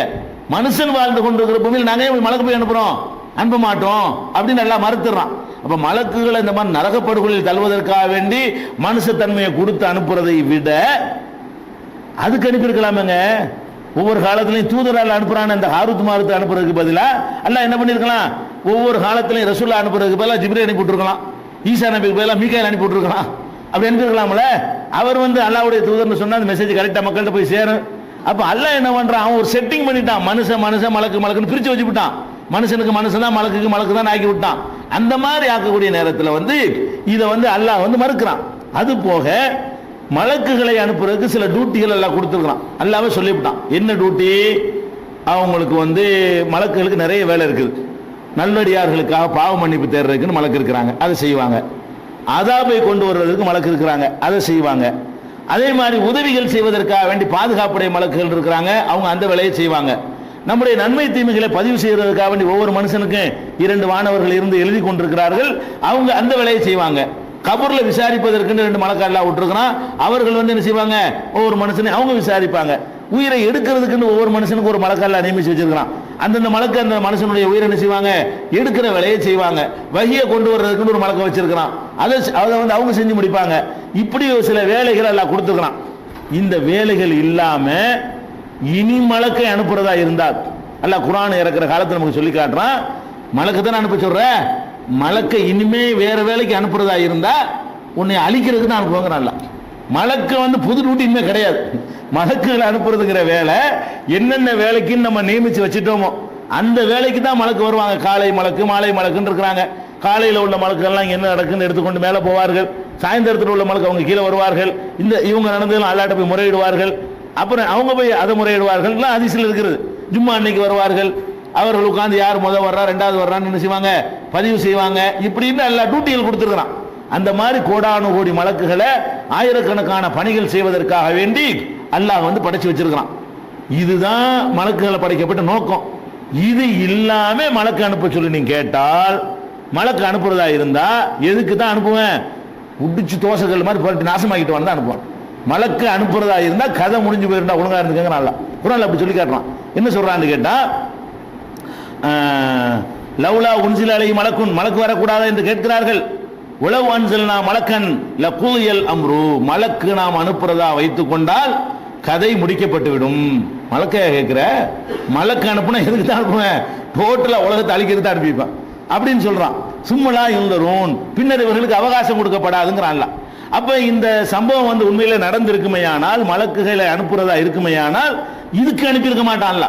மனுஷன் வாழ்ந்து கொண்டிருக்கிற பூமியில் நாங்க ஏன் மலக்கு போய் அனுப்புறோம், அனுப்ப மாட்டோம் அப்படின்னு எல்லாம் மறுத்துறான். அப்ப மலக்குகளை இந்த மாதிரி நரகப்படுகொலில் தள்ளுவதற்காக வேண்டி மனுஷத்தன்மையை கொடுத்து அனுப்புறதை விட அதுக்கு அனுப்பியிருக்கலாமேங்க. ஒவ்வொரு காலத்திலையும் தூதரால் அனுப்புறான், இந்த ஹாரூத் மாரூத் அனுப்புறதுக்கு பதிலா அல்லாஹ் என்ன பண்ணிருக்கலாம், ஒவ்வொரு காலத்திலையும் ரசூல் அனுப்புறதுக்கு பதிலாக ஜிப்ரீல் அனுப்பி விட்டுருக்கலாம், ஈசா நபிக்கு பதிலாக மீகாயில் அனுப்பி விட்டுருக்கலாம். அப்படி அனுப்பியிருக்கலாம்ல. அவர் வந்து அல்லாஹ்வுடைய தூதர்னு சொன்னா அந்த மெசேஜ் கரெக்டா மக்கள்கிட்ட போய் சேரும். அப்ப அல்லாஹ் என்ன பண்றான், அவன் ஒரு செட்டிங் பண்ணிட்டான், மனுஷன் மலக்கு மலக்குன்னு பிரிச்சு வச்சு விட்டான். மனுஷனுக்கு மனுஷன் தான், மலக்குக்கு மலக்கு தான் ஆக்கி விட்டான். அந்த மாதிரி ஆக்கக்கூடிய நேரத்தில் வந்து இதை வந்து அல்லாஹ் வந்து மறுக்கிறான். அது போக மலக்குகளை அனுப்புறதுக்கு சில டியூட்டிகள் எல்லாம் கொடுத்துருக்கான். அல்லாவே சொல்லிவிட்டான். என்ன டியூட்டி, அவங்களுக்கு வந்து மலக்குகளுக்கு நிறைய வேலை இருக்குது. நல்லடியார்களுக்காக பாவ மன்னிப்பு தேடுறதுக்குன்னு மலக்கு இருக்கிறாங்க, அதை செய்வாங்க. அதாபை கொண்டு வர்றதுக்கு மலக்கு இருக்கிறாங்க, அதை செய்வாங்க. அதே மாதிரி உதவிகள் செய்வதற்காக வேண்டி பாதுகாப்புடைய மலக்குகள் இருக்கிறாங்க, அவங்க அந்த வேலையை செய்வாங்க. நம்முடைய நன்மை தீமைகளை பதிவு செய்வதற்காக வேண்டி ஒவ்வொரு மனுஷனுக்கும் 2 வானவர்கள் இருந்து எழுதி கொண்டிருக்கிறார்கள், அவங்க அந்த வேலையை செய்வாங்க. கபூர்ல விசாரிப்பதற்கு 2 மலக்கெல்லாம் விட்டுருக்கிறான், அவர்கள் வந்து என்ன செய்வாங்க, ஒவ்வொரு மனுஷனை அவங்க விசாரிப்பாங்க. உயிரை எடுக்கிறதுக்குன்னு ஒவ்வொரு மனுஷனுக்கு ஒரு மலக்கெல்லாம் நியமிச்சு வச்சிருக்கிறான். அந்தந்த மலக்கு அந்த மனுஷனுடைய உயிரை என்ன செய்வாங்க, எடுக்கிற வேலையை செய்வாங்க. வகியை கொண்டு வர்றதுக்குன்னு ஒரு மலக்க வச்சிருக்கிறான், அதை வந்து அவங்க செஞ்சு முடிப்பாங்க. இப்படி சில வேலைகள் எல்லாம் கொடுத்துருக்கிறான். இந்த வேலைகள் இல்லாம இனி மலக்கை அனுப்புறதா இருந்தால் அல்லாஹ் குர்ஆன் இறக்குற காலத்துல நமக்கு சொல்லி காட்டுறான், மலக்கு தானே அனுப்ப சொல்ற, மலக்கை இனிமே வேற வேலைக்கு அனுப்புறதா இருந்தா உன்னை அழிக்கிறதுக்கு தான் அனுப்புவாங்க. மலக்கு வந்து புது டியூட்டி இனிமே கிடையாது. மலக்குகளை அனுப்புறதுங்கிற வேலை என்னென்ன வேலைக்குன்னு நம்ம நியமிச்சு வச்சுட்டோமோ அந்த வேலைக்கு தான் மலக்கு வருவாங்க. காலை மலக்கு மாலை மலக்குன்னு இருக்கிறாங்க. காலையில் உள்ள மலக்குகள்லாம் என்ன நடக்குன்னு எடுத்துக்கொண்டு மேலே போவார்கள். சாயந்தரத்தில் உள்ள மலக்கு அவங்க கீழே வருவார்கள். இந்த இவங்க நடந்ததெல்லாம் அல்லாட்ட போய் முறையிடுவார்கள். அப்புறம் அவங்க போய் அதை முறையிடுவார்கள். ஹதீஸ்ல இருக்கிறது. ஜும்மா அன்னைக்கு வருவார்கள். அவர்கள் உட்கார்ந்து யார் முதல் வர்றா ரெண்டாவது வர்றான்னு என்ன செய்வாங்க, பதிவு செய்வாங்க. இப்படின்னு எல்லா டியூட்டிகள் கொடுத்துருக்கிறான். அந்த மாதிரி கோடானு கோடி மலக்குகளை ஆயிரக்கணக்கான பணிகள் செய்வதற்காக வேண்டி அல்லாஹ் வந்து படைச்சு வச்சிருக்கிறான். இதுதான் மலக்குகளை படைக்கப்பட்ட நோக்கம். இது இல்லாம மலக்கு அனுப்ப சொல்லி நீங்க கேட்டால், மலக்கு அனுப்புறதா இருந்தா எதுக்கு தான் அனுப்புவேன், உடிச்சு தோசைகள் மாதிரி புரட்டி நாசமாக்கிட்டு வந்து அனுப்புவான். மலக்கு அனுப்புறதா இருந்தா கதை முடிஞ்சு போயிருந்தா ஒழுங்கா இருந்துக்கங்க. நல்லா குர்ஆன்ல அப்படி சொல்லி காட்டுறான். என்ன சொல்றான்னு கேட்டா, லவ்லா உன்சில அலைஹி மலக்குன், மலக்கு வரக்கூடாதா என்று கேட்கிறார்கள். உலவ் அன்சல்னா மலக்கன் லகுயல் அம்ரு, மலக்கு நாம் அனுப்புறதா வைத்துக் கொண்டால் கதை முடிக்கப்பட்டு விடும். மலக்க கேட்கிற, மலக்கு அனுப்புனா எதுக்கு தான் அனுப்புவேன், டோட்டலா உலகத்தை அழிக்கிறது அனுப்பிப்பான் அப்படின்னு சொல்றான். சும்மலா இருந்தரும், பின்னர் இவர்களுக்கு அவகாசம் கொடுக்கப்படாதுங்கிறான்ல. அப்ப இந்த சம்பவம் வந்து உண்மையில நடந்திருக்குமையானால், மலக்குகளை அனுப்புறதா இருக்குமையானால் இதுக்கு அனுப்பியிருக்க மாட்டான்ல.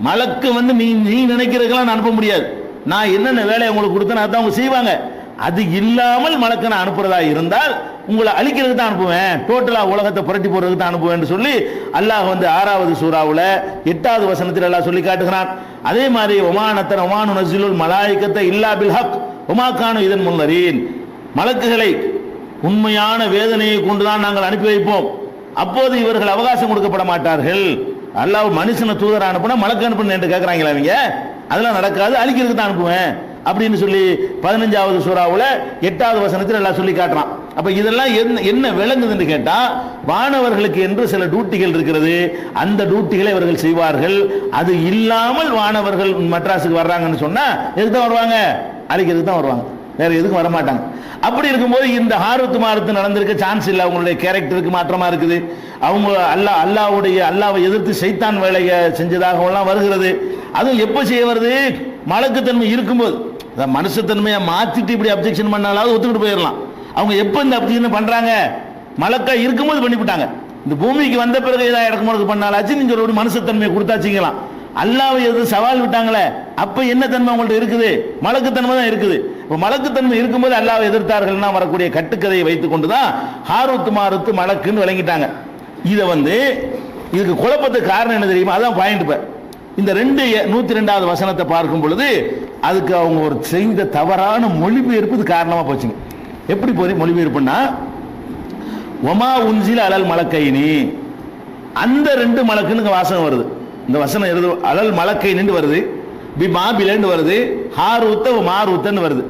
மலக்கு வந்து நீ நினைக்கிறதுக்கெல்லாம் நான் அனுப்ப முடியாது. நான் என்னென்ன வேலையை உங்களுக்கு கொடுத்தேன் அதான் அவங்க செய்வாங்க. அது இல்லாமல் மலக்கு நான் அனுப்புறதா இருந்தால் உங்களை அழிக்கிறதுக்கு தான் அனுப்புவேன், டோட்டலா உலகத்தை புரட்டி போறதுக்கு தான் அனுப்புவேன் சொல்லி அல்லாஹ் வந்து 6வது சூராவுல 8வது வசனத்தில் எல்லாம் சொல்லி காட்டுகிறான். அதே மாதிரி ஒமானத்தன் ஒமானு நஸ்ஸிலுல் மலாயிகத்தை இல்லா பில் ஹக் ஒமாக்கானு இதன் முன்னரீன், மலக்குகளை உண்மையான வேதனையை கொண்டுதான் நாங்கள் அனுப்பி வைப்போம், அப்போது இவர்கள் அவகாசம் கொடுக்கப்பட மாட்டார்கள். அல்லாஹ் மனுஷனை தூதரா அனுப்புனா மலக்கு அனுப்புன்னு என்று கேட்கறாங்களா அவங்க, அதெல்லாம் நடக்காது, அழிக்கிறதுக்கு தான் அனுப்புவேன் அப்படின்னு சொல்லி 15வது சூராவுல 8வது வசனத்தில் எல்லாம் சொல்லி காட்டுறான். அப்ப இதெல்லாம் என்ன விளங்குதுன்னு கேட்டா, வானவர்களுக்கு என்று சில டியூட்டிகள் இருக்கிறது, அந்த டியூட்டிகளை இவர்கள் செய்வார்கள். அது இல்லாமல் வானவர்கள் மட்ராஸுக்கு வர்றாங்கன்னு சொன்னா எதுக்கு தான் வருவாங்க, அழிக்கிறதுக்கு தான் வருவாங்க, வேற எதுக்கும் வரமாட்டாங்க. அப்படி இருக்கும்போது இந்த ஹாரூத் மாரூத் நடந்திருக்க சான்ஸ் இல்லை. அவங்களுடைய கேரக்டருக்கு மாற்றமா இருக்குது. அவங்க அல்லாவை எதிர்த்து சைத்தான் வேலையை செஞ்சதாக எல்லாம் வருகிறது. அதுவும் எப்ப செய்ய வருது, மலக்குத்தன்மை இருக்கும்போது. மனுஷத்தன்மையை மாத்திட்டு இப்படி அப்ஜெக்ஷன் பண்ணாலாவது ஒத்துக்கிட்டு போயிடலாம். அவங்க எப்ப இந்த அப்ஜெக்ஷன் பண்றாங்க, மலக்கா இருக்கும்போது பண்ணிவிட்டாங்க. இந்த பூமிக்கு வந்த பிறகு ஏதாவது இடக்கு பண்ணாலாச்சு நீங்க ஒரு மனுஷத்தன்மையை கொடுத்தாச்சுங்களாம். அல்லாவை எது சவால் விட்டாங்களே, அப்ப என்ன தன்மை அவங்கள்ட்ட இருக்குது, மலக்குத்தன்மை தான் இருக்குது. இப்போ மலக்குத்தன்மை இருக்கும்போது அல்லாவை எதிர்த்தார்கள்னா வரக்கூடிய கட்டுக்கதையை வைத்துக் கொண்டுதான் ஹாரூத் மாரூத் மலக்குன்னு விளங்கிட்டாங்க. இதை வந்து இதுக்கு குழப்பத்துக்கு காரணம் என்ன தெரியுமா, அதான் பாயிண்ட். இப்ப இந்த 102வது வசனத்தை பார்க்கும் பொழுது அதுக்கு அவங்க ஒரு செய்த தவறான மொழிபெயர்ப்பு காரணமா போச்சுங்க. எப்படி போய் மொழிபெயர்ப்புன்னா, ஒமா உன்சில அலல் மலக்கைனி, அந்த 2 மலக்குன்னு வாசகம் வருது. இந்த வசனம் எழுது அலல் மலக்கைன்னு வருது, பி பாபிலன்னு வருது, ஹாரூத்த மாரூத்தன்னு வருது.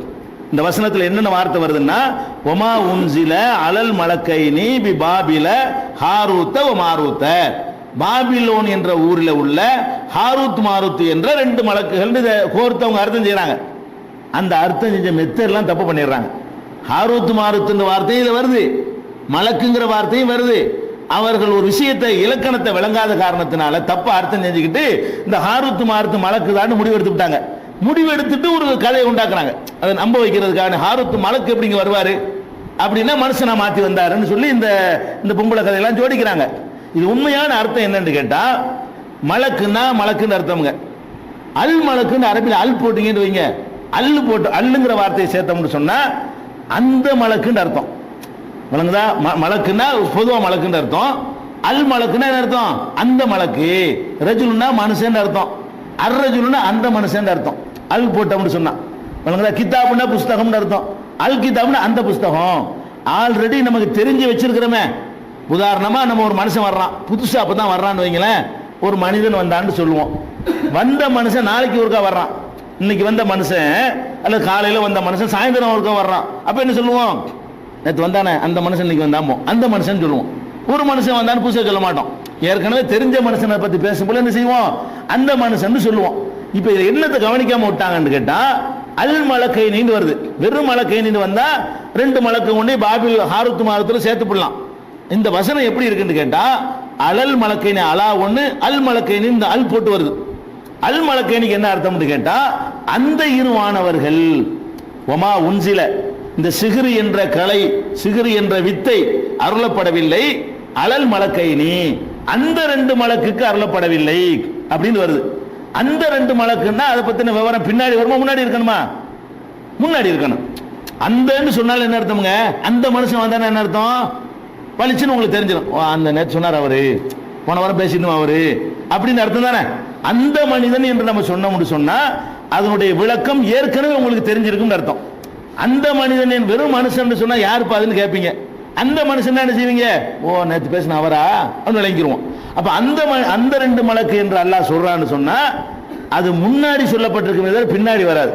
இந்த வசனத்தில் என்னென்ன வார்த்தை வருதுன்னா, ஒமா உன்சில அலல் மலக்கைனி பி பாபில ஹாரூத்த மாரூத்த, பாபிலோன் என்ற ஊரில் உள்ள ஹாரூத் மாரூத் என்ற 2 மலக்குகள் கோர்த்தவங்க அர்த்தம் செய்யறாங்க. அந்த அர்த்தம் செஞ்ச மெத்தட்லாம் தப்பு பண்ணிடுறாங்க. ஹாரூத் மாரூத் வார்த்தையும் வருது, மலக்குங்கிற வார்த்தையும் வருது. அவர்கள் ஒரு விஷயத்தை இலக்கணத்தை விளங்காத காரணத்தினால தப்ப அர்த்தம் செஞ்சுக்கிட்டு இந்த ஹாரூத் மாரூத் மலக்கு தான் முடிவெடுத்து விட்டாங்க. முடிவெடுத்துட்டு ஒரு கதையை உண்டாக்குறாங்க. அதை நம்ப வைக்கிறதுக்கான ஹாரூத் மலக்கு எப்படிங்க வருவாரு அப்படின்னா மனுஷனா மாத்தி வந்தாருன்னு சொல்லி இந்த பொம்பளை கதையெல்லாம் ஜோடிக்கிறாங்க. இது உண்மையான அர்த்தம் என்னன்னு கேட்டா, மலக்குன்னா மலக்குன்னு அர்த்தம்ங்க. அல் மலக்குன்னு அரபியில் அல் போட்டீங்கன்னு வைங்க, அல்லு போட்டு அல்லுங்கிற வார்த்தையை சேர்த்தோம்னு சொன்னா அந்த மலக்குன்னு அர்த்தம். வழங்குதா? மலக்குன்னா பொதுவா மலக்குன்னு அர்த்தம். அல் மலக்குன்னா என்ன அர்த்தம்? அந்த மலக்கு. ரஜுலுன்னா மனுஷன் அர்த்தம், அர் ரஜுலுன்னா அந்த மனுஷன் அர்த்தம். அல் போட்டோம்னு சொன்னா வழங்குதா? கிதாபுன்னா புஸ்தகம்னு அர்த்தம், அல் கிதாப்னா அந்த புஸ்தகம். ஆல்ரெடி நமக்கு தெரிஞ்சு வச்சிருக்கிறோமே. உதாரணமா நம்ம ஒரு மனுஷன் வர்றான், புதுசா அப்பதான் வர்றான்னு வைங்களேன், ஒரு மனிதன் வந்தான்னு சொல்லுவோம். வந்த மனுஷன் நாளைக்கு ஒருக்கா வர்றான், இன்னைக்கு வந்த மனுஷன் அல்லது காலையில வந்த மனுஷன் சாயந்தரம் ஒருக்கா வர்றான். அப்ப என்ன சொல்லுவோம்? நேற்று வந்தானே அந்த மனுஷன் இன்னைக்கு வந்தாமோ அந்த மனுஷன் சொல்லுவோம். ஒரு மனுஷன் வந்தான்னு புதுசாக சொல்ல மாட்டோம். ஏற்கனவே தெரிஞ்ச மனுஷனை பத்தி பேசும்போது என்ன செய்வோம்? அந்த மனுஷன் சொல்லுவோம். இப்ப இதை என்னத்தை கவனிக்காம விட்டாங்கன்னு கேட்டா, அல் மலக்கை நீண்டு வருது. வெறும் மலக்கை நீண்டு வந்தா 2 மலக்கு கொண்டு பாபில் ஹாரூத் மாரூத்துல சேர்த்து போடலாம். இந்த வசனம் எப்படி இருக்குன்னு கேட்டா, அலல் மலக்கைனி அலா ஒண்ணு, அல் மலக்கைனி இந்த அல் போட்டு வருது. அல் மலக்கைனிக்கு என்ன அர்த்தம்னு கேட்டா, அந்த இருவானவர்கள் ஒமா உன்சில, இந்த சிகிரி என்ற கலை, சிகிரி என்ற வித்தை அருளப்படவில்லை. அலல் மலக்கைனி, அந்த 2 மலக்குக்கு அருளப்படவில்லை அப்படின்னு வருது. அந்த 2 மலக்குன்னா அதை பத்தின விவரம் பின்னாடி வருமா முன்னாடி இருக்கணுமா? முன்னாடி இருக்கணும். அந்த சொன்னாலும் என்ன அர்த்தம்ங்க? அந்த மனுஷன் வந்தானே என்ன அர்த்தம்? பளிச்சுன்னு உங்களுக்கு தெரிஞ்சிடும். அந்த நேற்று சொன்னார் அவரு, போன வாரம் பேசிட்டு அவரு அப்படின்னு அர்த்தம் தானே. அந்த மனிதன் என்று நம்ம சொன்னோம்னு சொன்னா அதனுடைய விளக்கம் ஏற்கனவே உங்களுக்கு தெரிஞ்சிருக்கும் அர்த்தம். அந்த மனிதன் வெறும் மனுஷன் சொன்னா யாரு பாதுன்னு கேட்பீங்க. அந்த மனுஷன் என்ன செய்வீங்க? ஓ நேற்று பேசின அவரா அப்படின்னு விளங்கிடுவோம். அப்ப அந்த 2 மலக்கு என்று அல்லாஹ் சொல்றான்னு சொன்னா அது முன்னாடி சொல்லப்பட்டிருக்கும், பின்னாடி வராது.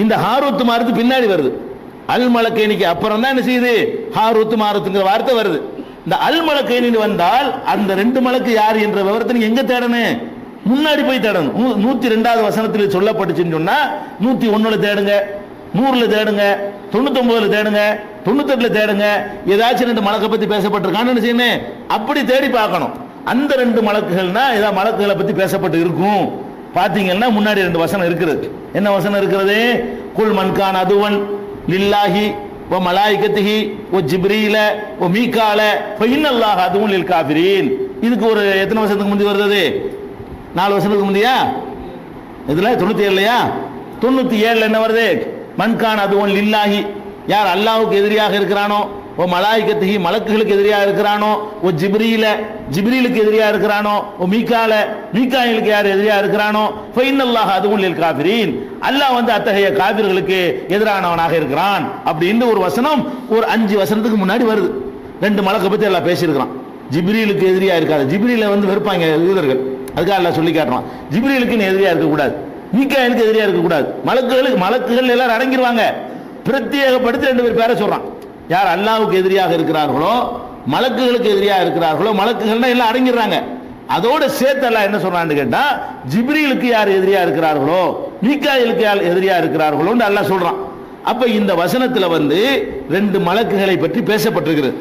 இந்த ஹாரூத் மாரூத் பின்னாடி வருது. அல் மலக்கைனிக்கு அப்புறம் தான் என்ன செய்யுது? ஹாரூத் மாரூத்ங்கிற வார்த்தை வருது. இந்த அல் மலக்கைனி வந்தால் அந்த 2 மலக்கு யார் என்ற விவரத்தை நீங்க எங்க தேடணும்? முன்னாடி போய் தேடணும். 102வது வசனத்தில் சொல்லப்பட்டுச்சுன்னு சொன்னா 101ல தேடுங்க, 100ல தேடுங்க, 99ல தேடுங்க, 98ல தேடுங்க. ஏதாச்சும் 2 மலக்கை பத்தி பேசப்பட்டிருக்கான்னு என்ன செய்யணும்? அப்படி தேடி பார்க்கணும். அந்த 2 மலக்குகள்னா ஏதாவது மலக்குகளை பத்தி பேசப்பட்டு இருக்கும். பாத்தீங்கன்னா முன்னாடி 2 வசனம் இருக்கிறது. என்ன வசனம் இருக்கிறது? குல் மன்கான் அதுவன் லில்லாஹி வ மலாயிகத்திஹி வ ஜிப்ரீல வ மீகால ஃப இன்னல்லாஹ அதுவன் லில் காஃபிரீன். இதுக்கு ஒரு எத்தனை வருஷத்துக்கு முந்தி வருது? 4 வருஷத்துக்கு முந்தியா? இதுல 97லையா? 97ல என்ன வருது? மன்கான் அதுவன் லில்லாஹி, யார் அல்லாஹ்வுக்கு எதிரியாக இருக்கிறானோ, ஓ மலாயிகத்திஹி மலக்குகளுக்கு எதிரியாக இருக்கிறானோ, ஓ ஜிப்ரீல ஜிப்ரீலுக்கு எதிரியாக இருக்கிறானோ, ஓ மீகால மீகாயிலுக்கு யார் எதிரியாக இருக்கிறானோ, ஃப இன்னல்லாஹ அதுவன் லில் காஃபிரீன், அல்லாஹ் அத்தகைய காபிர்களுக்கு எதிரானவனாக இருக்கிறான் அப்படின்னு ஒரு வசனம் ஒரு 5 வசனத்துக்கு முன்னாடி வருது. 2 மலக்கை பத்தி எல்லாம் பேசியிருக்கிறான். ஜிப்ரீலுக்கு எதிரியா இருக்காது. ஜிப்ரீல வெறுப்பாங்க யூதர்கள், அதுக்காக எல்லாம் சொல்லி காட்டுறான். ஜிப்ரீலுக்கு எதிரியா இருக்கக்கூடாது, மீகாயிலுக்கு எதிரியா இருக்கக்கூடாது. மலக்குகள் எல்லாரும் அடங்கிடுவாங்க. பிரத்யேகப்படுத்தி 2 பேரை சொல்றான். யார் அல்லாஹ்வுக்கு எதிரியாக இருக்கிறார்களோ, மலக்குகளுக்கு எதிரியாக இருக்கிறார்களோ, மலக்குகள்னா எல்லாம் அடங்கிடுறாங்க. அதோட சேர்த்து எல்லாம் என்ன சொல்றான்னு கேட்டா, ஜிப்ரீலுக்கு யார் எதிரியா இருக்கிறார்களோ, மீகாயிலுக்கு யார் எதிரியா இருக்கிறார்களோ அல்லாஹ் சொல்றான். அப்ப இந்த வசனத்துல 2 மலக்குகளை பற்றி பேசப்பட்டிருக்கிறது.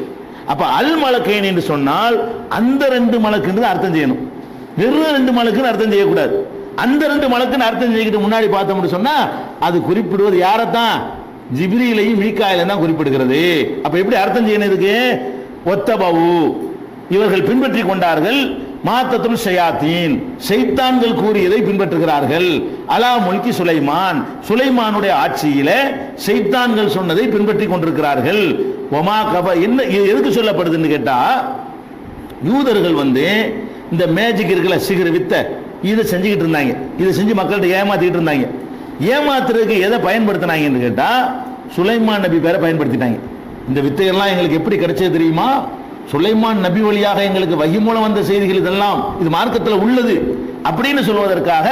அப்ப அல் மலக்கைன் என்று சொன்னால் அந்த 2 மலக்குன்னு அர்த்தம் செய்யணும். வெறும் 2 மலக்குன்னு அர்த்தம் செய்யக்கூடாது. அந்த 2 மலக்குன்னு அர்த்தம் செய்யிட்டு முன்னாடி பார்த்தோம்னு சொன்னா அது குறிப்பிடுவது யாரைத்தான்? ஜிப்ரீலையும் மீகாயிலையும் தான் குறிப்பிடுகிறது. அப்ப எப்படி அர்த்தம் செய்யணும் இதுக்கு? ஒத்தபவு, இவர்கள் பின்பற்றி கொண்டார்கள். மாத்தத்துல் ஷயாத்தீன், ஷைத்தான்கள் கூறியதை பின்பற்றுகிறார்கள். அலா முல்கி சுலைமான், சுலைமானுடைய ஆட்சியில ஷைத்தான்கள் சொன்னதை பின்பற்றி கொண்டிருக்கிறார்கள். ஒமா கப, என்ன எதுக்கு சொல்லப்படுதுன்னு கேட்டா, யூதர்கள் இந்த மேஜிக் இருக்குல்ல, சிகர் வித்தை, இதை செஞ்சுக்கிட்டு இருந்தாங்க. இதை செஞ்சு மக்கள்கிட்ட ஏமாத்திக்கிட்டு இருந்தாங்க. ஏமாத்துறதுக்கு எதை பயன்படுத்தினாங்கன்னு கேட்டா சுலைமான் நபி பேரை பயன்படுத்திட்டாங்க. இந்த வித்தையெல்லாம் எங்களுக்கு எப்படி கிடைச்சது தெரியுமா? சுலைமான் நபி வழியாக எங்களுக்கு வஹி மூலம் வந்த செய்திகள் இதெல்லாம் இது மார்க்கத்தில் உள்ளது அப்படின்னு சொல்வதற்காக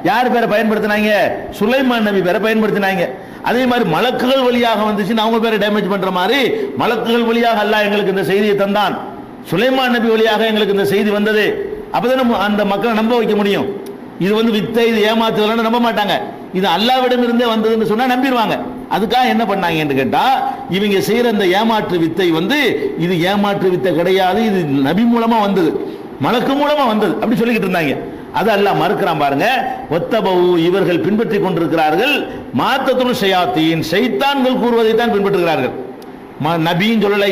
யார் பேரை பயன்படுத்தினாங்க? சுலைமான் நபி பேரை பயன்படுத்தினாங்க. அதே மாதிரி மலக்குகள் வழியாக வந்துச்சுன்னு அவங்க பேரை டேமேஜ் பண்ற மாதிரி மலக்குகள் வழியாக அல்லாஹ் எங்களுக்கு இந்த செய்தியை தந்தான், சுலைமான் நபி வழியாக எங்களுக்கு இந்த செய்தி வந்தது. அப்பதான் அந்த மக்களை நம்ப வைக்க முடியும். இது வித்தை, இது ஏமாத்துதல்னு நம்ப மாட்டாங்க. இது அல்லாஹ்விடம் இருந்தே வந்ததுன்னு சொன்னா நம்பிடுவாங்க. அதுக்காக என்ன பண்ணாங்க என்று கேட்டா இவங்க செய்யற இந்த ஏமாற்று வித்தை இது ஏமாற்று வித்தை கிடையாது, இது நபி மூலமா வந்தது, மலக்கு மூலமா வந்தது அப்படி சொல்லிக்கிட்டு இருந்தாங்க. அது அல்லாஹ் மறுக்கிறான் பாருங்க. ஒத்தபவு இவர்கள் பின்பற்றி கொண்டிருக்கிறார்கள் மாத்தத்துல் ஷயாத்தீன் ஷைத்தான்கள் கூறுவதை தான் பின்பற்றுகிறார்கள். நபியும் சொல்லல,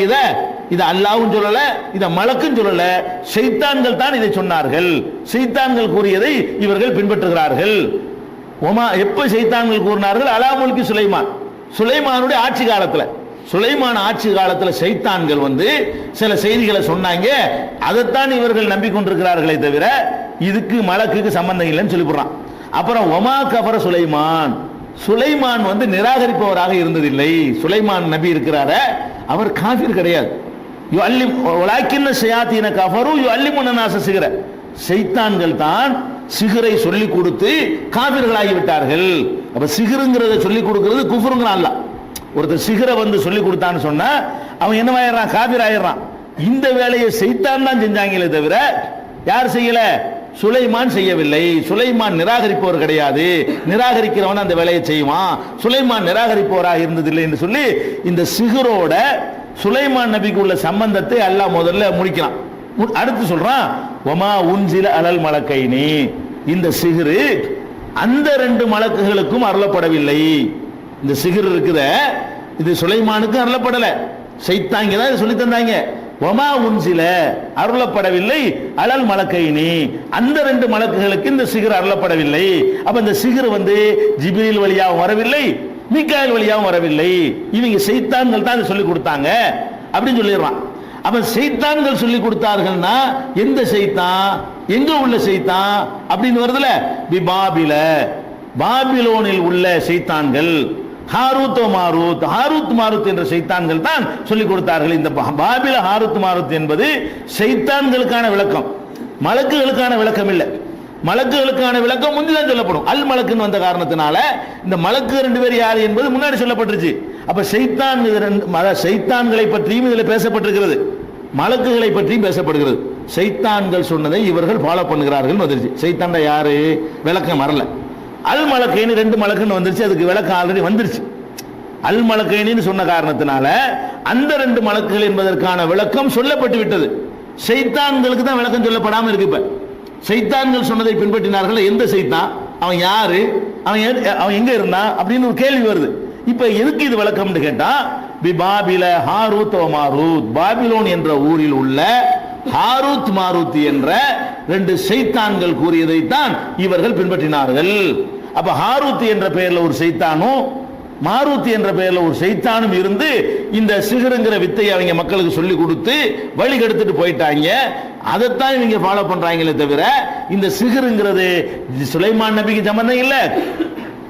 இத அல்லாஹ்வும் சொல்லல, இத மலக்கும் சொல்லல, ஷைத்தான்கள் தான் இதை சொன்னார்கள். ஷைத்தான்கள் கூறியதை இவர்கள் பின்பற்றுகிறார்கள். ஒமா எப்ப ஷைத்தான்கள் கூறினார்கள்? அலா முல்கி சுலைமான், சுலைமானுடைய ஆட்சி காலத்துல, சுலைமான் ஆட்சி காலத்துல ஷைத்தான்கள் சில செய்திகளை சொன்னாங்க. அதைத்தான் இவர்கள் நம்பிக்கொண்டிருக்கிறார்களே தவிர இதுக்கு மலக்குக்கு சம்பந்தம் இல்லைன்னு சொல்லிவிடுறான். அப்புறம் ஒமா கஃபர சுலைமான், சுலைமான் நிராகரிப்பவராக இருந்ததில்லை. சுலைமான் நபி இருக்கிறார அவர் காஃபிர் கிடையாது. ஷைத்தான்கள் தான் சிகரை சொல்லி கொடுத்து காபிர்களாகி விட்டார்கள். அப்ப சிகருங்கிறத சொல்லி கொடுக்கிறது குஃபருங்கிறான் அல்லாஹ். ஒருத்தர் சிகரை சொல்லி கொடுத்தான்னு சொன்னா அவன் என்னவாயிடுறான்? காபிர் ஆயிடுறான். இந்த வேலையை ஷைத்தான் தான் செஞ்சாங்களே தவிர யார் செய்யல? சுலைமான் செய்யவில்லை. சுலைமான் நிராகரிப்பவர் கிடையாது, நிராகரிக்கிறவன் அந்த வேலையை செய்வான். சுலைமான் நிராகரிப்பவராக இருந்ததில்லை என்று சொல்லி இந்த சிகரோட சுலைமான் நபிக்கு உள்ள சம்பந்தத்தை அல்லாஹ் முதல்ல முடிக்கிறான். அடுத்து சொல்றான் ஒமா உன்சில அலல் மலக்கைனி, இந்த சிகிரு அந்த 2 மலக்குகளுக்கும் அருளப்படவில்லை. இந்த சிகிர் இருக்குத இது சுலைமானுக்கு அருளப்படல, ஷைத்தாங்க தான் சொல்லி தந்தாங்க. ஒமா உன்சில அருளப்படவில்லை அலல் மலக்கைனி, அந்த 2 மலக்குகளுக்கு இந்த சிகிர் அருளப்படவில்லை. அப்ப இந்த சிகிர் ஜிப்ரீல் வழியாகவும் வரவில்லை, மீகாயில் வழியாகவும் வரவில்லை. இவங்க ஷைத்தான்கள் தான் சொல்லி கொடுத்தாங்க அப்படின்னு சொல்லிடுறான். அப்ப ஷைத்தான்கள் சொல்லி கொடுத்தார்கள்னா எந்த ஷைத்தான், எங்க உள்ள ஷைத்தான் அப்படின்னு வருதுல, பிபாபில பாபிலோனில் உள்ள ஷைத்தான்கள், ஹாரூத் மாரூத், ஹாரூத் மாரூத் என்ற ஷைத்தான்கள் தான் சொல்லிக் கொடுத்தார்கள். இந்த பாபில ஹாரூத் மாரூத் என்பது ஷைத்தான்களுக்கான விளக்கம், மலக்குகளுக்கான விளக்கம் இல்லை. மலக்குகளுக்கான விளக்கம் முந்திதான் சொல்லப்படும். அல் மலக்குன்னு வந்த காரணத்தினால இந்த மலக்கு 2 பேர் யார் என்பது முன்னாடி சொல்லப்பட்டுருச்சு. அப்ப ஷைத்தான்களை பற்றியும் இதில் பேசப்பட்டிருக்கிறது, மலக்குகளை பற்றியும் பேசப்படுகிறது. ஷைத்தான்கள் சொன்னதை இவர்கள் ஃபாலோ பண்ணுகிறார்கள் வந்துருச்சு. ஷைத்தான் யாரு விளக்கம் வரல. அல் மலக்கைனி 2 மலக்குன்னு வந்துருச்சு, அதுக்கு விளக்கம் ஆல்ரெடி வந்துருச்சு. அல் மலக்கைனின்னு சொன்ன காரணத்தினால அந்த 2 மலக்குகள் என்பதற்கான விளக்கம் சொல்லப்பட்டு விட்டது. ஷைத்தான்களுக்கு தான் விளக்கம் சொல்லப்படாமல் இருக்கு. இப்ப ஷைத்தான்கள் சொன்னதை பின்பற்றினார்கள். எந்த ஷைத்தான், அவன் யாரு, அவன் எங்க இருந்தான் அப்படின்னு ஒரு கேள்வி வருது. இப்ப எதுக்கு இது விளக்கம்னு கேட்டா பிபாபில ஹாரூத் மாரூத், பாபிலோன் என்ற ஊரில் உள்ள ஹாரூத் மாரூத் என்ற 2 ஷைத்தான்கள் கூறியதை தான் இவர்கள் பின்பற்றினார்கள். அப்ப ஹாரூத் என்ற பெயர்ல ஒரு ஷைத்தானும் மாரூத் என்ற பெயர்ல ஒரு ஷைத்தானும் இருந்து இந்த சிகருங்கிற வித்தையை அவங்க மக்களுக்கு சொல்லி கொடுத்து வழி கெடுத்துட்டு போயிட்டாங்க. அதைத்தான் இவங்க ஃபாலோ பண்றாங்களே தவிர இந்த சிகருங்கிறது சுலைமான் நபிக்கு சம்பந்தம் இல்லை,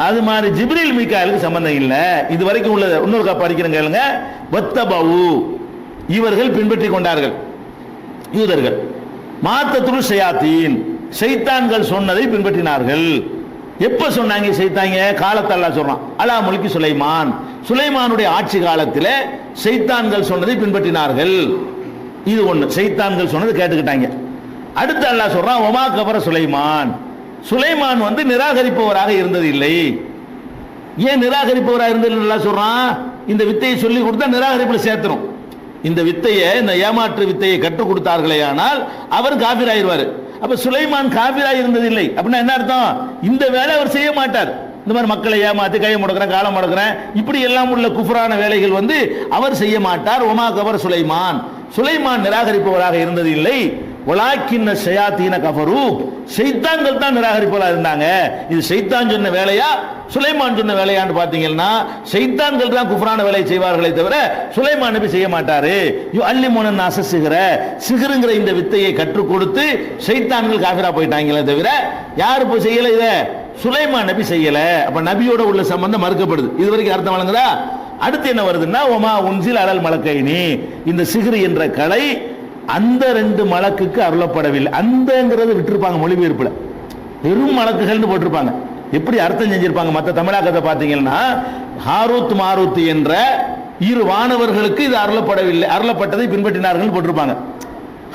அது மாதிரி ஜிப்ரீல் மீகாயிலுக்கு சம்பந்தம் இல்லை. இது வரைக்கும் உள்ள இன்னொரு படிக்கிறேன் கேளுங்க. வத்தபவு இவர்கள் பின்பற்றி கொண்டார்கள் யூதர்கள், மாத்தத்துல் ஷயாத்தீன் ஷைத்தான்கள் சொன்னதை பின்பற்றினார்கள். எப்ப சொன்னாங்க ஷைத்தாங்க? காலத்தை அல்லாஹ் சொல்றான் அலா முல்கி சுலைமான், சுலைமானுடைய ஆட்சி காலத்தில் ஷைத்தான்கள் சொன்னதை பின்பற்றினார்கள். இது ஒண்ணு, ஷைத்தான்கள் சொன்னது கேட்டுக்கிட்டாங்க. அடுத்து அல்லாஹ் சொல்றான் ஒமா கஃபர சுலைமான், சுலைமான் நிராகரிப்பவராக இருந்தது இல்லை. ஏன் நிராகரிப்பவராக இருந்தது அல்லாஹ் சொல்றான்? இந்த வித்தையை சொல்லி கொடுத்தா நிராகரிப்புல சேர்த்துரும். இந்த வித்தையை, இந்த ஏமாற்று வித்தையை கற்றுக் கொடுத்தார்களே ஆனால் அவர் காபிர் ஆயிடுவார். அப்ப சுலைமான் காபிராய் இருந்ததில்லை அப்படின்னா என்ன அர்த்தம்? இந்த வேலை அவர் செய்ய மாட்டார். இந்த மாதிரி மக்களை ஏமாத்தி கையை முடக்கிறேன் காலம் முடக்கிறேன் இப்படி எல்லாம் உள்ள குஃப்ரான வேலைகள் அவர் செய்ய மாட்டார். ஒமா கஃபர சுலைமான், சுலைமான் நிராகரிப்பவராக இருந்தது இல்லை. வலாக்கின்ன ஷயாத்தீன கஃபரு, ஷைத்தான்கள் தான் நிராகரிப்பவர்களா இருந்தாங்க. இது ஷைத்தான் சொன்ன வேலையா சுலைமான் சொன்ன வேலையான்னு பாத்தீங்கன்னா ஷைத்தான்கள் தான் குஃப்ரான வேலையை செய்வார்களே தவிர சுலைமான் நபி செய்ய மாட்டாரு. யுஅல்லிமுன நாஸ சிஹ்ர, சிஹ்ருங்கிற இந்த வித்தையை கற்றுக் கொடுத்து ஷைத்தான்கள் காஃபிரா போயிட்டாங்களே தவிர யார் இப்போ செய்யல? இத சுலைமான் நபி செய்யல. அப்ப நபியோட உள்ள சம்பந்தம் மறுக்கப்படுது. இது வரைக்கும் அர்த்தம் வழங்குதா? அடுத்து என்ன வருதுன்னா ஒமா உன்சில் அலல் மலக்கைனி, இந்த சிஹ்ரு என்ற கலை அந்த ரெண்டு மலக்குக்கு அருளப்படவில்லை. அந்தங்கிறது விட்டுருப்பாங்க மொழிபெயர்ப்புல, பெரும் மலக்குகள்னு போட்டிருப்பாங்க. எப்படி அர்த்தம் செஞ்சிருப்பாங்க மற்ற தமிழாக்கத்தை பார்த்தீங்கன்னா, ஹாரூத் மாரூத் என்ற இரு வானவர்களுக்கு இது அருளப்படவில்லை, அருளப்பட்டதை பின்பற்றினார்கள் போட்டிருப்பாங்க.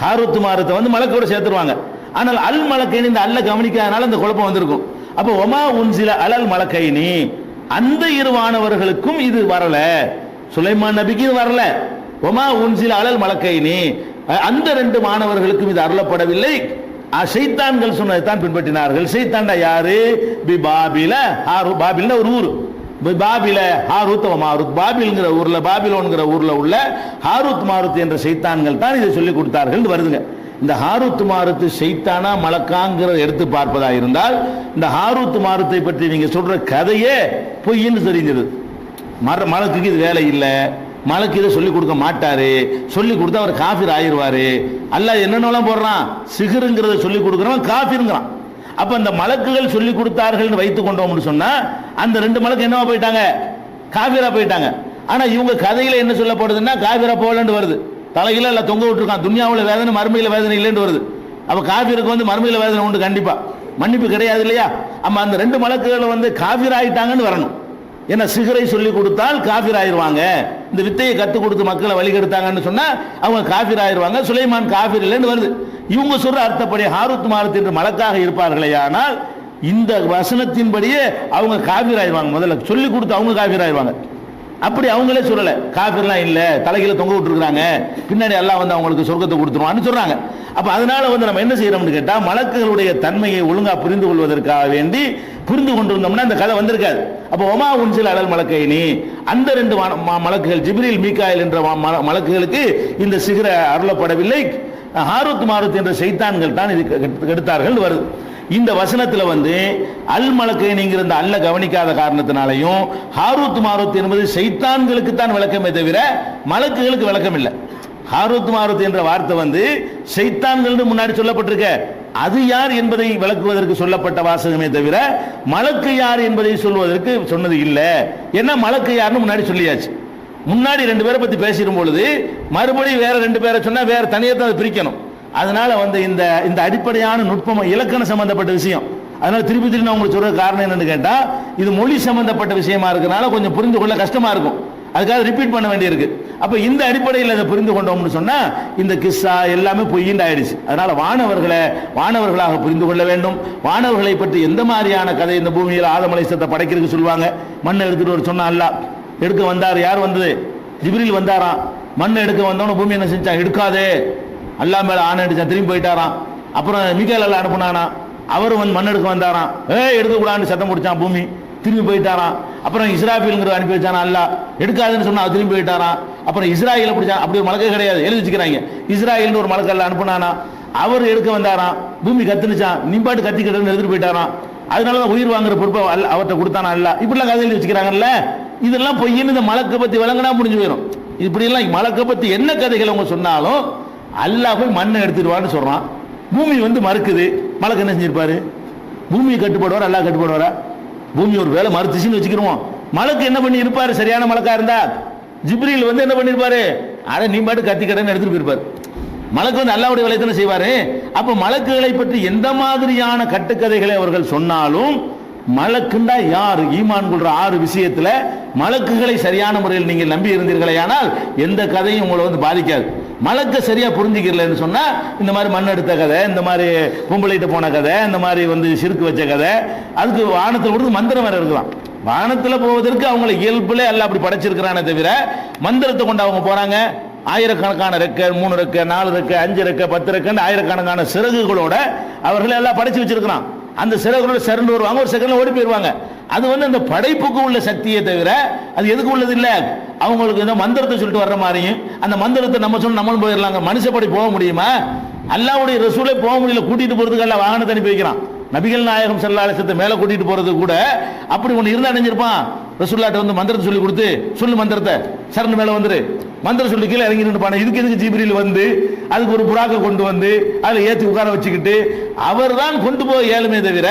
ஹாரூத் மாரூத்தை வந்து மலக்கோட சேர்த்துருவாங்க. ஆனால் அல் மலக்கைனி இந்த அல்ல கவனிக்காதனால இந்த குழப்பம் வந்திருக்கும். அப்போ ஒமா உன்சில அலல் மலக்கைனி, அந்த இரு வானவர்களுக்கும் இது வரல, சுலைமான் நபிக்கு இது வரல. ஒமா உன்சில அலல் மலக்கைனி, அந்த ரெண்டு மாணவர்களுக்கும் இது அருளப்படவில்லை. ஷைத்தான்கள் சொன்னதை பின்பற்றினார்கள். ஷைத்தான்டா யாரு? பி பாபில ஹாரு, பாபில்ல ஒரு ஊர், பாபில ஹாரூத் மாரூத், பாபில்ங்கிற ஊர்ல, பாபிலோன்கிற ஊர்ல உள்ள ஹாரூத் மாரூத் என்ற ஷைத்தான்கள் தான் இதை சொல்லி கொடுத்தார்கள் வருதுங்க. இந்த ஹாரூத் மாரூத் ஷைத்தானா மலக்காங்கிறத எடுத்து பார்ப்பதா இருந்தால் இந்த ஹாரூத் மாரூத்தை பற்றி நீங்க சொல்ற கதையே பொய்ன்னு தெரிஞ்சது. மலக்குக்கு இது வேலை இல்லை, மலக்கு இதை சொல்லிக் கொடுக்க மாட்டாரு, சொல்லி கொடுத்தா அவர் காஃபிர் ஆயிடுவாரு. அல்லாஹ் என்னென்னலாம் போடுறான்? சிஹ்ருங்கிறத சொல்லிக் கொடுக்குறவன் காஃபிருங்கிறான். அப்ப அந்த மலக்குகள் சொல்லிக் கொடுத்தார்கள் வைத்துக் கொண்டோம்னு சொன்னா அந்த ரெண்டு மலக்கு என்னவா போயிட்டாங்க? காஃபிரா போயிட்டாங்க. ஆனா இவங்க கதையில என்ன சொல்லப்படுதுன்னா காஃபிரா போகலன்னு வருது. தலையில எல்லாம் தொங்க விட்டுருக்கான். துன்யாவில் வேதனை மறுமையில வேதனை இல்லைன்னு வருது. அப்ப காஃபிருக்கு வந்து மறுமையில வேதனை உண்டு, கண்டிப்பா மன்னிப்பு கிடையாது இல்லையா? அப்ப அந்த ரெண்டு மலக்குகள் வந்து காஃபிர் ஆயிட்டாங்கன்னு வரணும். ஏன்னா சிஹ்ரை சொல்லி கொடுத்தால் காஃபிர் ஆயிருவாங்க, இந்த வித்தையை கற்றுக் கொடுத்து மக்களை வழிகெடுத்தாங்கன்னு சொன்னா அவங்க காஃபிர் ஆயிருவாங்க. சுலைமான் காஃபிர் இல்லைன்னு வருது. இவங்க சொல்ற அர்த்தப்படி ஹாரூத் மாரூத் என்று மலக்காக இருப்பார்களே, ஆனால் இந்த வசனத்தின்படியே அவங்க காஃபிர் ஆயிருவாங்க. முதல்ல சொல்லி கொடுத்து அவங்க காஃபிர் ஆயிருவாங்க. அப்படி அவங்களே சொல்லல, காஃபிர்லாம் இல்ல, தலையில தொங்க விட்டுருக்காங்க, பின்னாடி எல்லாம் வந்து அவங்களுக்கு சொர்க்கத்தை கொடுத்துருவான்னு சொல்றாங்க. அப்ப அதனால வந்து நம்ம என்ன செய்யறோம்னு கேட்டா, மலக்குகளுடைய தன்மையை ஒழுங்கா புரிந்து கொள்வதற்காக வேண்டி புரிந்து கொண்டிருந்தோம்னா இந்த கதை வந்திருக்காது. அப்ப ஒமா உன்சில் அலல் மலக்கைனி, அந்த ரெண்டு மலக்குகள் ஜிப்ரீல் மீகாயில் என்ற மலக்குகளுக்கு இந்த சிஹ்ர அருளப்படவில்லை. ஹாரூத் மாரூத் என்ற ஷைத்தான்கள் தான் இது எடுத்தார்கள் வருது. இந்த வசனத்துல வந்து அல் மலக்கைனிங்கிற இந்த அல்ல கவனிக்காத காரணத்தினாலையும் ஹாரூத் மாரூத் என்பது ஷைத்தான்களுக்கு தான் விளக்கமே தவிர மலக்குகளுக்கு விளக்கம் இல்லை. ஹாரூத் மாரூத் என்ற வார்த்தை வந்து ஷைத்தான்கள் முன்னாடி சொல்லப்பட்டிருக்க, அது யார் என்பதை விளக்குவதற்கு சொல்லப்பட்ட வாசகமே தவிர மலக்கு யார் என்பதை சொல்வதற்கு சொன்னது இல்லை. ஏன்னா மலக்கு யாருன்னு முன்னாடி சொல்லியாச்சு. முன்னாடி ரெண்டு பேரை பத்தி பேசிடும் பொழுது மறுபடியும் வேற ரெண்டு பேரை சொன்னா வேற தனியாக தான் பிரிக்கணும். அதனால வந்து இந்த அடிப்படையான நுட்பம் இலக்கண சம்பந்தப்பட்ட விஷயம். அதனால திருப்பி திருப்பி நான் உங்களுக்கு சொல்ற காரணம் என்னன்னு கேட்டா, இது மொழி சம்பந்தப்பட்ட விஷயமா இருக்கனால கொஞ்சம் புரிந்து கொள்ள கஷ்டமா இருக்கும். அதுக்காக ரிப்பீட் பண்ண வேண்டியிருக்கு. அப்ப இந்த அடிப்படையில் அதை புரிந்து கொண்டோம்னு சொன்னா இந்த கிஸ்ஸா எல்லாமே பொய்யின்னு ஆயிடுச்சு. அதனால வானவர்களாக புரிந்து கொள்ள வேண்டும். வானவர்களை பற்றி எந்த மாதிரியான கதை இந்த பூமியில் ஆதம் அலைஹிஸ்ஸலாத்தை படைக்கிறதுக்கு சொல்லுவாங்க. மண்ணை எடுத்துட்டு ஒரு சொன்னா அல்லாஹ் எடுக்க வந்தார். யார் வந்தது? ஜிப்ரீல் வந்தாராம். மண்ணை எடுக்க வந்தவன பூமி என்ன செஞ்சான்? எடுக்காதே, அல்லாஹ் மேல ஆணை அடிச்சான், திரும்பி போயிட்டாராம். அப்புறம் மிகாயில் எல்லாம் அனுப்புனானா, அவரும் வந்து மண் எடுக்க வந்தாராம். எடுக்கக்கூடாதுன்னு சத்தம் முடிச்சான், பூமி திரும்பி போயிட்டாராம். அப்புறம் இஸ்ராஃபீல்ங்கிற அனுப்பி வச்சானா, அல்லாஹ் எடுக்காதுன்னு சொன்னா திரும்பி போயிட்டாராம். அப்புறம் இஸ்ராயேல பிடிச்சான். அப்படி ஒரு மலக்கே கிடையாது, எழுதி வச்சுக்கிறாங்க. இஸ்ராயேல்னு ஒரு மலக்கல்ல அனுப்புனானா, அவர் எடுக்க வந்தாராம். பூமி கத்துனுச்சான், நிம்பாட்டு கத்திக்கிட்டு எடுத்துட்டு போயிட்டாராம். அதனாலதான் உயிர் வாங்குற பொறுப்பை அவர்கிட்ட கொடுத்தானா அல்லாஹ். இப்படிலாம் கதை எழுதி வச்சுக்கிறாங்கல்ல. இதெல்லாம் பொய்ன்னு இந்த மலக்கை பத்தி விளங்கினா முடிஞ்சு போயிடும். இப்படி எல்லாம் மலக்கை பத்தி என்ன கதைகள் அவங்க சொன்னாலும் அல்லாஹ் போய் மண்ணை எடுத்துடுவான்னு சொல்றான். பூமி வந்து மறுக்குது. மலக்கு என்ன செஞ்சிருப்பாரு? பூமியை கட்டுப்படுவார், அல்லாஹ் கட்டுப்படுவாரா? பூமி ஒரு வேலை மறுத்துச்சுன்னு வச்சுக்கிறோம். மலக்கு என்ன பண்ணி இருப்பாரு? சரியான மலக்கா இருந்தா ஜிப்ரீல் வந்து என்ன பண்ணிருப்பாரு? அதை நீ பாட்டு கத்தி கடைன்னு எடுத்துட்டு போயிருப்பாரு. மலக்கு வந்து அல்லாஹ்வுடைய வேலையை தானே செய்வாரு. அப்ப மலக்குகளை பற்றி எந்த மாதிரியான கட்டுக்கதைகளை அவர்கள் சொன்னாலும் மலக்குண்டா யார்? ஈமான் கொள்ற 6 விஷயத்துல மலக்குகளை சரியான முறையில் நீங்கள் நம்பி இருந்தீர்களே ஆனால் எந்த கதையும் உங்களை வந்து பாதிக்காது. மலக்க சரியா புரிஞ்சுக்கலன்னு சொன்னா இந்த மாதிரி மண் எடுத்த கதை, இந்த மாதிரி பொம்பளைட்டு போன கதை, இந்த மாதிரி வந்து சிறுக்கு வச்ச கதை, அதுக்கு வானத்தில் கொடுத்து மந்திரம் வேற இருக்கலாம். வானத்தில் போவதற்கு அவங்களை இயல்புல எல்லாம் அப்படி படைச்சிருக்கிறானே தவிர மந்திரத்தை கொண்டு அவங்க போறாங்க. ஆயிரக்கணக்கான ரெக்கை, 3 ரெக்கை, 4 ரெக்கை, 5 ரெக்கை, 10 ரெக்கை, ஆயிரக்கணக்கான சிறகுகளோட அவர்களை எல்லாம் படைச்சு வச்சிருக்கிறான். அந்த சிறகுகளோட சரண்டு வருவாங்க, ஒரு செகண்ட்ல ஓடி போயிருவாங்க. அது வந்து அந்த படைப்புக்கு உள்ள சக்தியை தவிர அது எதுக்கு உள்ளது இல்ல. அவங்களுக்கு இந்த மந்திரத்தை சொல்லிட்டு வர்ற மாதிரியும் அந்த மந்திரத்தை நம்ம சொல்லி நம்மளும் போயிடலாங்க. மனுஷப்படி போக முடியுமா? அல்லாஹ்வுடைய ரசூலை போக முடியல, கூட்டிட்டு போறதுக்கு அல்ல வாகனத்தை அனுப்பி வைக்கிறான். நபிகள் நாயகம் ஸல்லல்லாஹு அலைஹி வஸல்லம் மேல கூட்டிட்டு போறது கூட அப்படி ஒன்று இருந்தா அடைஞ்சிருப்பான். ரசூலுல்லாஹ்ட்ட வந்து மந்திரத்தை சொல்லி கொடுத்து, சொல்லு மந்திரத்தை, சரண் மேல வந்துரு, மந்திரம் சொல்லி கீழே இறங்கி நின்றுப்பான. இதுக்கு எதுக்கு ஜிப்ரீல் வந்து அதுக்கு ஒரு புறாக்க கொண்டு வந்து அதில் ஏற்றி உட்கார வச்சுக்கிட்டு அவர் தான் கொண்டு போய் இயலுமே தவிர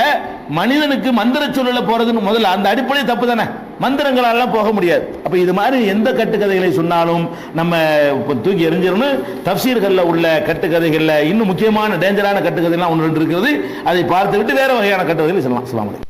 மனிதனுக்கு மந்திர சொல்லல போறதுன்னு முதல்ல அந்த அடிப்படை தப்பு தானே, மந்திரங்களெல்லாம் போக முடியாது. அப்ப இது மாதிரி எந்த கட்டுக்கதைகளை சொன்னாலும் நம்ம தூக்கி எறிஞ்சிடணும். தஃப்சீர்கள்ல உள்ள கட்டுக்கதைகள்ல இன்னும் முக்கியமான டேஞ்சரான கட்டுக்கதைலாம் ஒன்று இருக்கிறது, அதை பார்த்து விட்டு வேற வகையான கட்டுக்கதைகளை சொல்லலாம். அஸ்ஸலாமு அலைக்கும்.